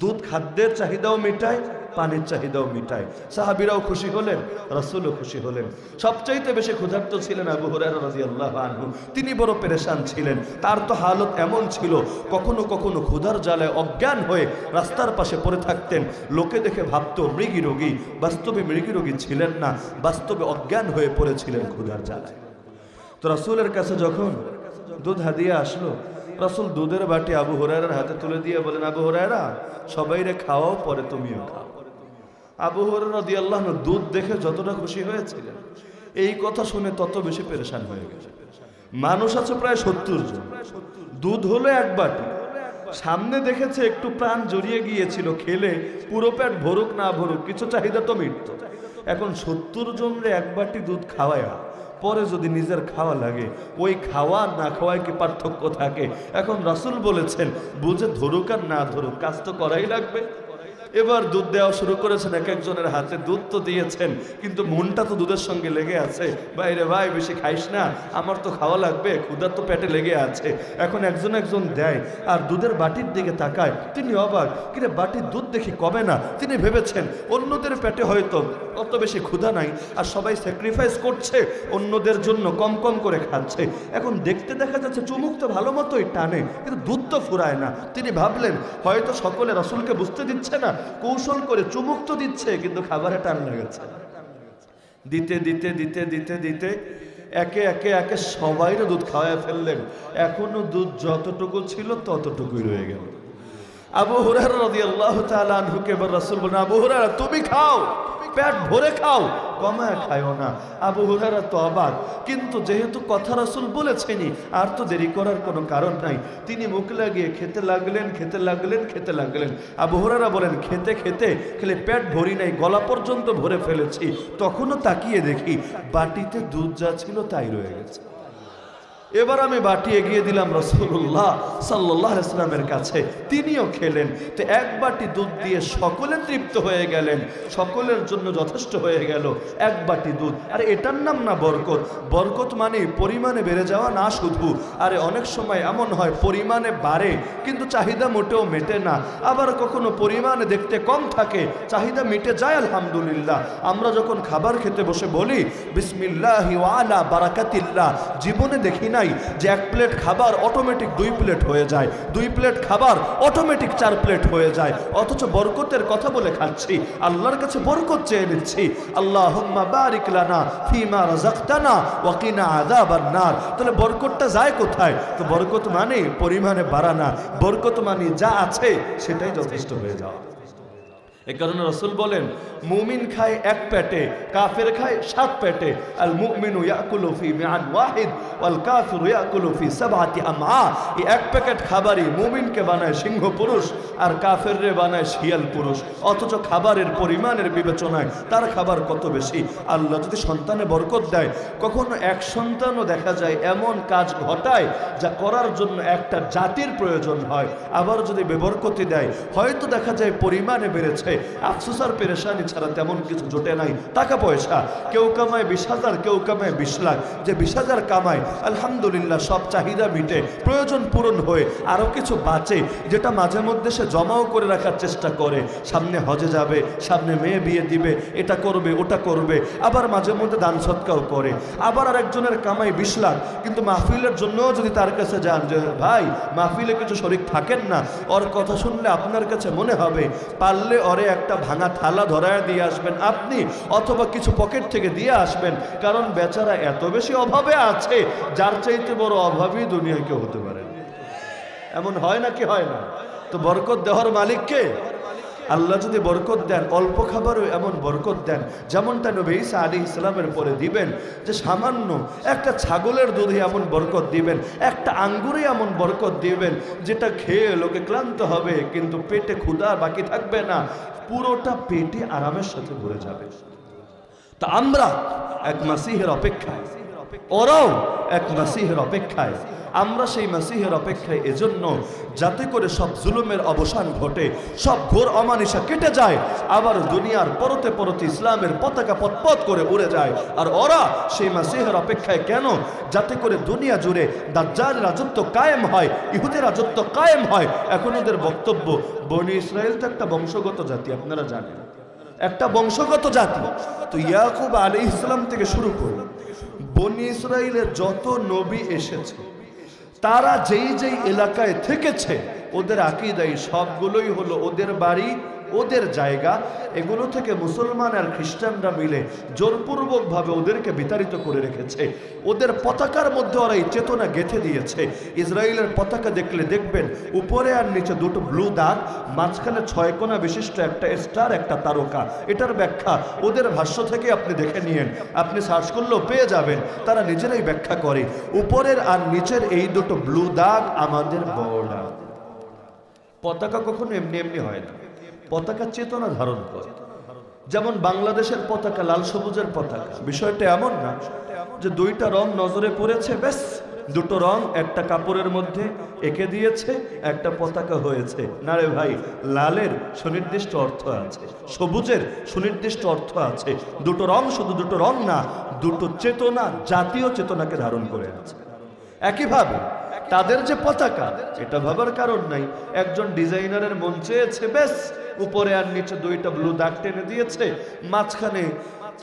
দুধ খাদ্যের চাহিদাও মেটায়, পানির চাহিদাও মেটায়। সাহাবীরাও খুশি হলেন, রাসূলও খুশি হলেন। সবচাইতে বেশি ক্ষুধার্ত ছিলেন আবু হুরায়রা রাদিয়াল্লাহু আনহু। তিনি বড় পেরেশান ছিলেন। তার তো হালত এমন ছিল, কখনো কখনো ক্ষুধার জ্বালায় অজ্ঞান হয়ে রাস্তার পাশে পড়ে থাকতেন। লোকে দেখে ভাবতো মৃগী রোগী, বাস্তবে মৃগী রোগী ছিলেন না, বাস্তবে অজ্ঞান হয়ে পড়েছিলেন ক্ষুধার জ্বালায়। তো রাসূলের কাছে যখন দুধ হাদিয়া আসলো, রাসূল দুধের বাটি আবু হুরায়রার হাতে তুলে দিয়ে বলেন, আবু হুরায়রা সবাইরে খাওয়াও, পরে তুমিও খাও। আবু হুরায়রা রাদিয়াল্লাহু আনহু দুধ দেখে যতটা খুশি হয়েছিলেন, এই কথা শুনে তত বেশি পেরেশান হয়ে গেছে। মানুষ আছে প্রায় 70 জন, দুধ হলো এক বাটি। সামনে দেখেছে একটু প্রাণ জড়িয়ে গিয়েছিল, খেলে পুরো পেট ভরুক না ভরুক কিছু চাহিদা তো মিটত। এখন 70 জনরে এক বাটি দুধ খাওয়ায়া পরে যদি নিজের খাওয়া লাগে, ওই খাওয়া না খাওয়ায় কি পার্থক্য থাকে? এখন রাসূল বলেছেন বুঝে ধরুক আর না ধরুক, কাজ তো করাই লাগবে। এবার দুধ দেওয়া শুরু করেছেন, এক একজনের হাতে দুধ তো দিয়েছেন, কিন্তু মনটা তো দুধের সঙ্গে লেগে আছে। ভাইরে ভাই বেশি খাইস না, আমার তো খাওয়া লাগবে, ক্ষুধার তো পেটে লেগে আছে। এখন একজন একজন দেয়, আর দুধের বাটির দিকে তাকায়। তিনি অবাক, কিরে বাটির দুধ দেখি কমে না। তিনি ভেবেছেন অন্যদের পেটে হয়তো অত বেশি ক্ষুধা নাই, আর সবাই স্যাক্রিফাইস করছে অন্যদের জন্য, কম কম করে খাচ্ছে। এখন দেখতে দেখা যাচ্ছে চুমুক তো ভালো মতোই টানে, কিন্তু দুধ তো ফুরায় না। তিনি ভাবলেন হয়তো সকলে রাসূলকে বুঝতে দিচ্ছে না, কৌশল করে চুমুক তো দিচ্ছে কিন্তু খাবারে টান লেগেছে। দিতে দিতে দিতে দিতে দিতে একে একে একে সবাইরে দুধ খাওয়ায় ফেললেন। এখনো দুধ যতটুকু ছিল ততটুকুই রয়ে গেল। আবু হুরায়রা রাদিয়াল্লাহু তাআলা আনহুকে এবার রাসূল বলেন, আবু হুরায়রা তুমি খাও, পেট ভরে খাও, কমায় খায়ও না। আবু হুরায়রা তো অবাক, কিন্তু যেহেতু কথা রাসূল বলেছেনই, আর তো দেরি করার কোনো কারণ নাই। তিনি মুখ লাগিয়ে খেতে লাগলেন, খেতে লাগলেন, খেতে লাগলেন। আবু হুরায়রা বলেন, খেতে খেতে খেলে পেট ভরি নাই, গলা পর্যন্ত ভরে ফেলেছি। তখনও তাকিয়ে দেখি বাটিতে দুধ যা ছিল তাই রয়ে গেছে। এবার আমি বাটি এগিয়ে দিলাম রাসূলুল্লাহ সাল্লাল্লাহু আলাইহি ওয়াসাল্লামের কাছে, তিনিও খেলেন। তো এক বাটি দুধ দিয়ে সকলে তৃপ্ত হয়ে গেলেন, সকলের জন্য যথেষ্ট হয়ে গেল এক বাটি দুধ। আর এটার নাম না বরকত। বরকত মানে পরিমাণে বেড়ে যাওয়া না শুধু, আরে অনেক সময় এমন হয় পরিমাণে বাড়ে কিন্তু চাহিদা মোটেও মেটে না, আবার কখনো পরিমাণে দেখতে কম থাকে, চাহিদা মিটে যায় আলহামদুলিল্লাহ। আমরা যখন খাবার খেতে বসে বলি বিসমিল্লাহি ওয়া আলা বারাকাতিল্লাহ, জীবনে দেখি না যে এক প্লেট খাবার অটোমেটিক 2 প্লেট হয়ে যায়, 2 প্লেট খাবার অটোমেটিক 4 প্লেট হয়ে যায়। অথচ বরকতের কথা বলে খাচ্ছি, আল্লাহর কাছে বরকত চেয়ে নিচ্ছি, আল্লাহুম্মা বারিক লানা ফিমা রাযাকতানা ওয়া কিনা আযাবান নার। তাহলে বরকতটা যায় কোথায়? তো বরকত মানে পরিমাণে বাড়া না, বরকত মানে যা আছে সেটাই যথেষ্ট হয়ে যাওয়া। এই কারণে রাসূল বলেন, মুমিন খায় এক পেটে, কাফের খায় 7 পেটে। আল মুমিনু ইয়াকুলু ফি মিআন ওয়াহিদ ওয়াল কাফিরু ইয়াকুলু ফি সাবআতি আমআ। এই এক প্যাকেট খাবারই মুমিনকে বানায় সিংহ পুরুষ আর কাফেররে বানায় শিয়াল পুরুষ। অথচ খাবারের পরিমাণের বিবেচনায় তার খাবার কত বেশি। আল্লাহ যদি সন্তানে বরকত দেয়, কখনো এক সন্তানও দেখা যায় এমন কাজ ঘটায় যা করার জন্য একটা জাতির প্রয়োজন হয়। আবার যদি বেবরকতি দেয়, হয়তো দেখা যায় পরিমাণে বেড়েছে, আফসোস আর পেরেশানি ছাড়া তেমন কিছু জোটে নাই। টাকা পয়সা কেউ কামায় 20,000, কেউ কামায় 20 লাখ। যে 20,000 কামায় আলহামদুলিল্লাহ সব চাহিদা মিটে, প্রয়োজন পূরণ হয়ে আরো কিছু বাঁচে, যেটা মাঝে মধ্যে সে জমাও করে রাখার চেষ্টা করে। সামনে হজে যাবে, সামনে মেয়ে বিয়ে দিবে, এটা করবে ওটা করবে, আবার মাঝে মধ্যে দান সৎকাও করে। আবার আরেকজনের কামাই 20 লাখ, কিন্তু মাহফিলের জন্য যদি তার কাছে যান যে ভাই মাহফিলে কিছু শরীক থাকেন না, ওর কথা শুনলে আপনার কাছে মনে হবে পারলে ওরে একটা ভাঙা থালা ধরায় দিয়ে আসবেন আপনি, অথবা কিছু পকেট থেকে দিয়ে আসবেন। কারণ বেচারা এত বেশি অভাবে আছে, যার চাইতে বড় অভাবী দুনিয়ায় কেউ হতে পারে। এমন হয় নাকি হয় না? তো বরকত দেওয়ার মালিক কে? আল্লাহ যদি বরকত দেন, অল্প খাবারও এমন বরকত দেন যেমনটা নবী ঈসা আলাইহিস সালামের পরে দিবেন, যে সামান্য একটা ছাগলের দুধে এমন বরকত দিবেন, একটা আঙ্গুরে এমন বরকত দিবেন যেটা খেয়ে লোকে ক্লান্ত হবে কিন্তু পেটে ক্ষুধা বাকি থাকবে না, পুরোটা পেটে আরামের সাথে ভরে যাবে। তা আমরা এক মাসিহের অপেক্ষায়, ওরাও এক মাসিহের অপেক্ষায়। আমরা সেই মাসিহের অপেক্ষায় এজন্য যাতে করে সব জুলুমের অবসান ঘটে, সব ঘোর অমানিসা কেটে যায়, আবার দুনিয়ার পরতে পরতে ইসলামের পতাকা পতপত করে উড়ে যায়। আর ওরা সেই মাসিহের অপেক্ষায় কেন? যাতে করে দুনিয়া জুড়ে দাজ্জালের রাজত্ব কায়েম হয়, ইহুদের রাজত্ব কায়েম হয়। এখন ওদের বক্তব্য, বনি ইসরায়েল তো একটা বংশগত জাতি, আপনারা জানেন, একটা বংশগত জাতি। তো ইয়াকুব আলাইহিস সালাম থেকে শুরু করে বনি ইসরায়েলের যত নবী এসেছে, তারা যেই যেই এলাকায় থেকেছে, ওদের আকীদাই সবগুলোই হলো ওদের বাড়ি, ওদের জায়গা। এগুলো থেকে মুসলমান আর খ্রিস্টানরা মিলে জোরপূর্বকভাবে ওদেরকে বিতাড়িত করে রেখেছে। ওদের পতাকার মধ্যে ওরা এই চেতনা গেঁথে দিয়েছে। ইসরায়েলের পতাকা দেখলে দেখবেন উপরে আর নিচে 2টো ব্লু দাগ, মাঝখানে 6 কোণা বিশিষ্ট একটা স্টার, একটা তারকা। এটার ব্যাখ্যা ওদের ভাষ্য থেকে আপনি দেখে নিয়েন, আপনি সার্চ করলেও পেয়ে যাবেন, তারা নিজেরাই ব্যাখ্যা করে। উপরের আর নিচের এই 2টো ব্লু দাগ আমাদের বর্ডার। পতাকা কখনো এমনি এমনি হয় না, পতাকা চেতনা ধারণ করে। যেমন বাংলাদেশের পতাকা লাল সবুজের পতাকা, বিষয়টা এমন না যে 2টা রং নজরে পড়েছে ব্যাস 2টো রং একটা কাপড়ের মধ্যে এঁকে দিয়েছে, একটা পতাকা হয়েছে। না রে ভাই, লালের সুনির্দিষ্ট অর্থ আছে, সবুজের সুনির্দিষ্ট অর্থ আছে। 2টো রং শুধু 2টো রং না, 2টো চেতনা, জাতীয় চেতনাকে ধারণ করে আছে। একইভাবে তাদের যে পতাকা, এটা ভাবার কারণ নাই, একজন ডিজাইনারের মন চেয়েছে ব্যাস উপরে আর নিচে 2টা ব্লু দাগ টেনে দিয়েছে, মাঝখানে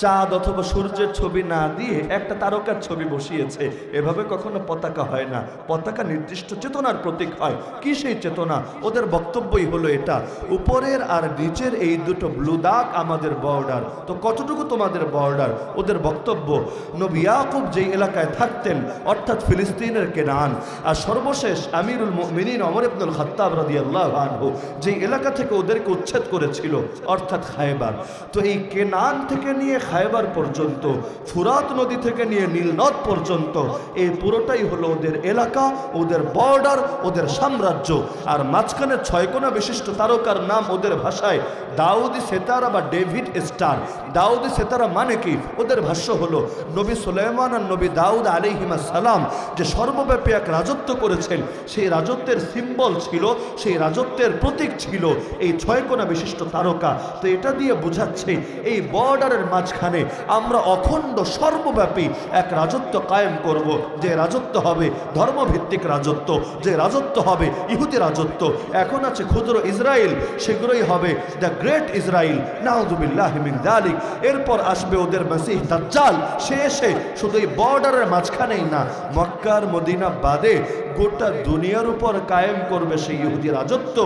চাঁদ অথবা সূর্যের ছবি না দিয়ে একটা তারকার ছবি বসিয়েছে। এভাবে কখনো পতাকা হয় না। পতাকা নির্দিষ্ট চেতনার প্রতীক হয়। কি সেই চেতনা? ওদের বক্তব্যই হলো এটা, উপরের আর নিচের এই দুটো ব্লু দাগ আমাদের বর্ডার। তো কতটুকু তোমাদের বর্ডার? ওদের বক্তব্য, নবী ইয়াকুব যেই এলাকায় থাকতেন অর্থাৎ ফিলিস্তিনের কেনান, আর সর্বশেষ আমিরুল মুমিনিন ওমর ইবনুল খাত্তাব রাদিয়াল্লাহু আনহু যেই এলাকা থেকে ওদেরকে উচ্ছেদ করেছিল অর্থাৎ খায়বার। তো এই কেনান থেকে নিয়ে খায়বার পর্যন্ত, ফুরাত নদী থেকে নিয়ে নীল নদ পর্যন্ত, এই পুরোটাই হলো ওদের এলাকা, ওদের বর্ডার, ওদের সাম্রাজ্য। আর মাঝখানে 6 কোণা বিশিষ্ট তারকার নাম ওদের ভাষায় দাউদি সেতারা বা ডেভিড স্টার। দাউদি সেতারা মানে কি? ওদের ভাষ্য হলো নবী সুলাইমান আর নবী দাউদ আলাইহিস সালাম যে সর্বব্যাপী এক রাজত্ব করেছেন, সেই রাজত্বের সিম্বল ছিল, সেই রাজত্বের প্রতীক ছিল এই 6 কোণা বিশিষ্ট তারকা। তো এটা দিয়ে বোঝাচ্ছে এই বর্ডারের মাঝখানে আমরা অখণ্ড সর্বব্যাপী এক রাজত্ব কায়েম করব, যে রাজত্ব হবে ধর্মভিত্তিক রাজত্ব, যে রাজত্ব হবে ইহুদি রাজত্ব। এখন আছে ক্ষুদ্র ইসরায়েল, সেগুলোই হবে দ্য গ্রেট ইসরায়েল, নাউযুবিল্লাহি মিন যালিক। এরপর আসবে ওদের মসিহ দাজ্জাল, সে এসে শুধু এই বর্ডারের মাঝখানেই না, মক্কার মদিনা বাদে গোটা দুনিয়ার উপর কায়েম করবে সেই ইহুদি রাজত্ব,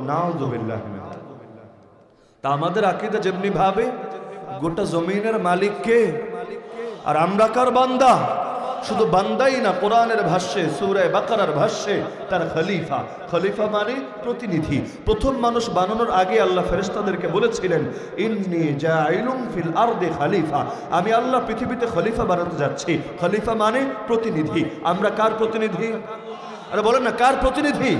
নাউযুবিল্লাহি মিন যালিক। তা আমাদের আকীদা যেমনি ভাবে গোটা জমিনের মালিক কে, আর আমরা কার বান্দা? শুধু বান্দাই না, কোরআনের ভাষ্যে সূরা বাকারার ভাষ্যে তার খলিফা। খলিফা মানে প্রতিনিধি। প্রথম মানুষ বানানোর আগে আল্লাহ ফেরেশতাদেরকে বলেছিলেন, ইন্নী জাইলুম ফিল আরদি খলিফা, আমি আল্লাহ পৃথিবীতে খলিফা বানাতে যাচ্ছি। খলিফা মানে প্রতিনিধি। আমরা কার প্রতিনিধি? আরে বলেন না, কার প্রতিনিধি?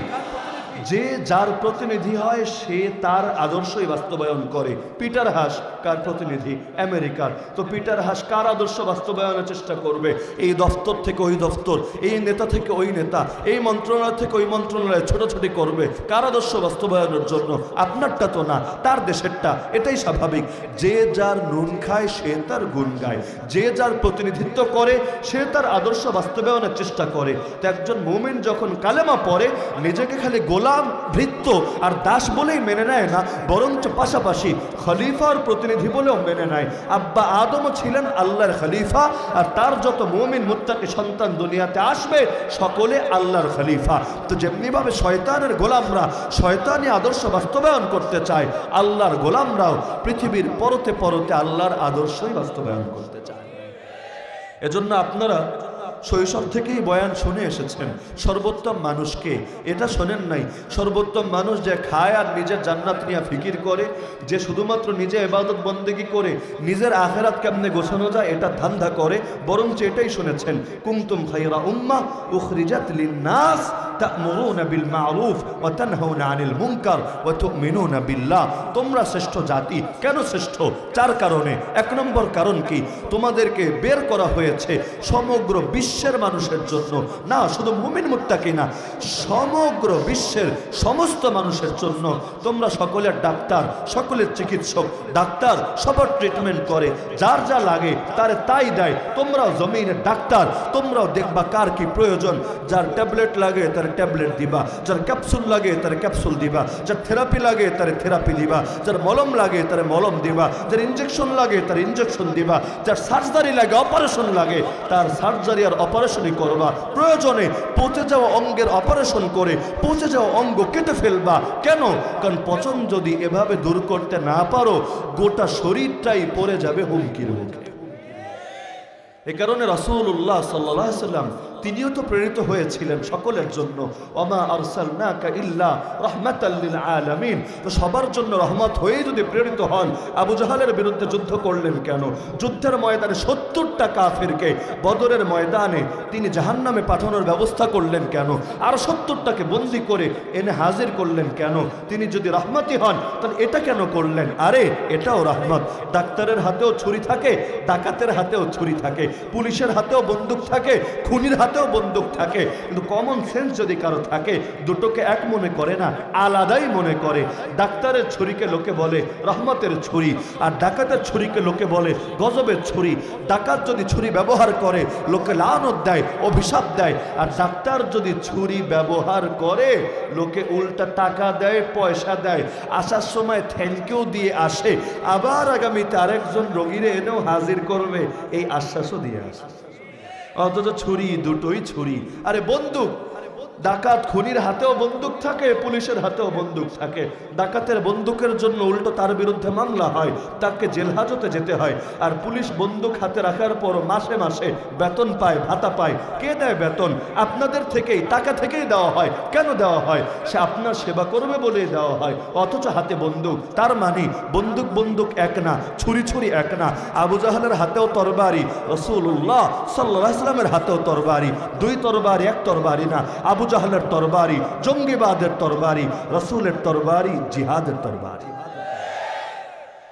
যে যার প্রতিনিধি হয় সে তার আদর্শই বাস্তবায়ন করে। পিটার হাস কার প্রতিনিধি? আমেরিকার। তো পিটার হাস কার আদর্শ বাস্তবায়নের চেষ্টা করবে? এই দফতর থেকে ওই দফতর, এই নেতা থেকে ওই নেতা, এই মন্ত্রণালয় থেকে ওই মন্ত্রণালয়ে ছোটাছুটি করবে কার আদর্শ বাস্তবায়নের জন্য? আপনারটা তো না, তার দেশেরটা। এটাই স্বাভাবিক। যে যার নুন খায় সে তার গুণ গায়, যে যার প্রতিনিধিত্ব করে সে তার আদর্শ বাস্তবায়নের চেষ্টা করে। তো একজন মুমিন যখন কালেমা পড়ে নিজেকে খালি গোলাম, ভৃত্য আর দাস বলেই মেনে নেয় না, বরঞ্চ পাশাপাশি খলিফার প্রতিনিধি বলেও মেনে নেয়। আব্বা আদমও ছিলেন আল্লাহর খলিফা, আর তার যত মুমিন মুত্তাকি সন্তান দুনিয়াতে আসবে সকলে আল্লাহর খলিফা। তো যেমনিভাবে শয়তানের গোলামরা শয়তানি আদর্শ বাস্তবায়ন করতে চায়, আল্লাহর গোলামরাও পৃথিবীর পরতে পরতে আল্লাহর আদর্শই বাস্তবায়ন করতে চায়। এজন্য আপনারা শৈশব থেকেই বয়ান শুনে এসেছেন সর্বোত্তম মানুষকে। এটা শোনেন নাই সর্বোত্তম মানুষ যে খায় আর নিজের জান্নাত নিয়ে ফিকির করে, যে শুধুমাত্র নিজে ইবাদত বন্দেগি করে নিজের আখিরাত কেমনে গোছানো যায় এটা ধান্দা করে, বরঞ্চ এটাই শুনেছেন, কুনতুম খায়রা উম্মাহ উখরিজাত লিন-নাস তা'মুরুনা বিল মা'রুফ ওয়া তানহাউনা আনিল মুনকার ওয়া তু'মিনুনা বিল্লাহ। তোমরা শ্রেষ্ঠ জাতি। কেন শ্রেষ্ঠ? 4 কারণে। 1 নম্বর কারণ কি? তোমাদেরকে বের করা হয়েছে সমগ্র বিশ্বের মানুষের জন্য, না শুধু মুমিন মুত্তাকি না, সমগ্র বিশ্বের সমস্ত মানুষের জন্য। তোমরা সকলের ডাক্তার, সকলের চিকিৎসক। ডাক্তার সবার ট্রিটমেন্ট করে, যার যা লাগে তারে তাই দেয়। তোমরাও জমিনের ডাক্তার, তোমরাও দেখবা কার কি প্রয়োজন। যার ট্যাবলেট লাগে তার ট্যাবলেট দিবা, যার ক্যাপসুল লাগে তার ক্যাপসুল দিবা, যার থেরাপি লাগে তার থেরাপি দিবা, যার মলম লাগে তার মলম দিবা, যার ইনজেকশন লাগে তার ইনজেকশন দিবা, যার সার্জারি লাগে, অপারেশন লাগে তার সার্জারি আর অপারেশনই করবা। প্রয়োজনে পচে যাওয়া অঙ্গের অপারেশন করে পচে যাওয়া অঙ্গ কেটে ফেলবা। কেন? কারণ পচন যদি এভাবে দূর করতে না পারো গোটা শরীরটাই পড়ে যাবে হুমকির মুখে। এ কারণে রাসূলুল্লাহ সাল্লাল্লাহু আলাইহি ওয়াসাল্লাম তিনিও তো প্রেরিত হয়েছিলেন সকলের জন্য। ওমা আরসালনাকা ইল্লা রাহমাতাল লিল আলামিন। তো সবার জন্য রহমত হয়ে যদি প্রেরিত হন, আবু জাহালের বিরুদ্ধে যুদ্ধ করলেন কেন? যুদ্ধের ময়দানে 70টা কাফেরকে বদরের ময়দানে তিনি জাহান্নামে পাঠানোর ব্যবস্থা করলেন কেন? আর 70টাকে বন্দী করে এনে হাজির করলেন কেন? তিনি যদি রহমতই হন তাহলে এটা কেন করলেন? আরে এটাও রহমত। ডাক্তারের হাতেও ছুরি থাকে, ডাকাতের হাতেও ছুরি থাকে, পুলিশের হাতেও বন্দুক থাকে, খুনির হাতেও হাতেও বন্দুক থাকে, কিন্তু কমন সেন্স যদি কারো থাকে দুটোকে এক মনে করে না, আলাদাই মনে করে। ডাক্তারের ছুরিকে লোকে বলে রহমতের ছুরি, আর ডাকাতের ছুরিকে লোকে বলে গজবের ছুরি। ডাকাত যদি ছুরি ব্যবহার করে লোকে লানত দেয়, অভিশাপ দেয়, আর ডাক্তার যদি ছুরি ব্যবহার করে লোকে উল্টা টাকা দেয়, পয়সা দেয়, আসার সময় থ্যাংক ইউ দিয়ে আসে, আবার আগামীতে আরেকজন রোগীরে এনেও হাজির করবে এই আশ্বাসও দিয়ে আসে। অথচ ছুরি দুটোই ছুরি। আরে বন্দুক, ডাকাত খুনির হাতেও বন্দুক থাকে, পুলিশের হাতেও বন্দুক থাকে। ডাকাতের বন্দুকের জন্য উল্টো তার বিরুদ্ধে মামলা হয়, তাকে জেল হাজতে যেতে হয়। আর পুলিশ বন্দুক হাতে রাখার পর মাসে মাসে বেতন পায়, ভাতা পায়। কে দেয় বেতন? আপনাদের থেকেই, টাকা থেকেই দেওয়া হয়। কেন দেওয়া হয়? সে আপনার সেবা করবে বলে দেওয়া হয়, অথচ হাতে বন্দুক। তার মানে বন্দুক বন্দুক এক না, ছুরি ছুরি এক না। আবু জাহলের হাতেও তরবারি, রাসূলুল্লাহ সাল্লাল্লাহু আলাইহি ওয়াসাল্লামের হাতেও তরবারি। দুই তরবারি, এক তরবারি না। আবু জাহলের তরবারি জঙ্গিবাদের তরবারি, রাসূলের তরবারি জিহাদের তরবারি।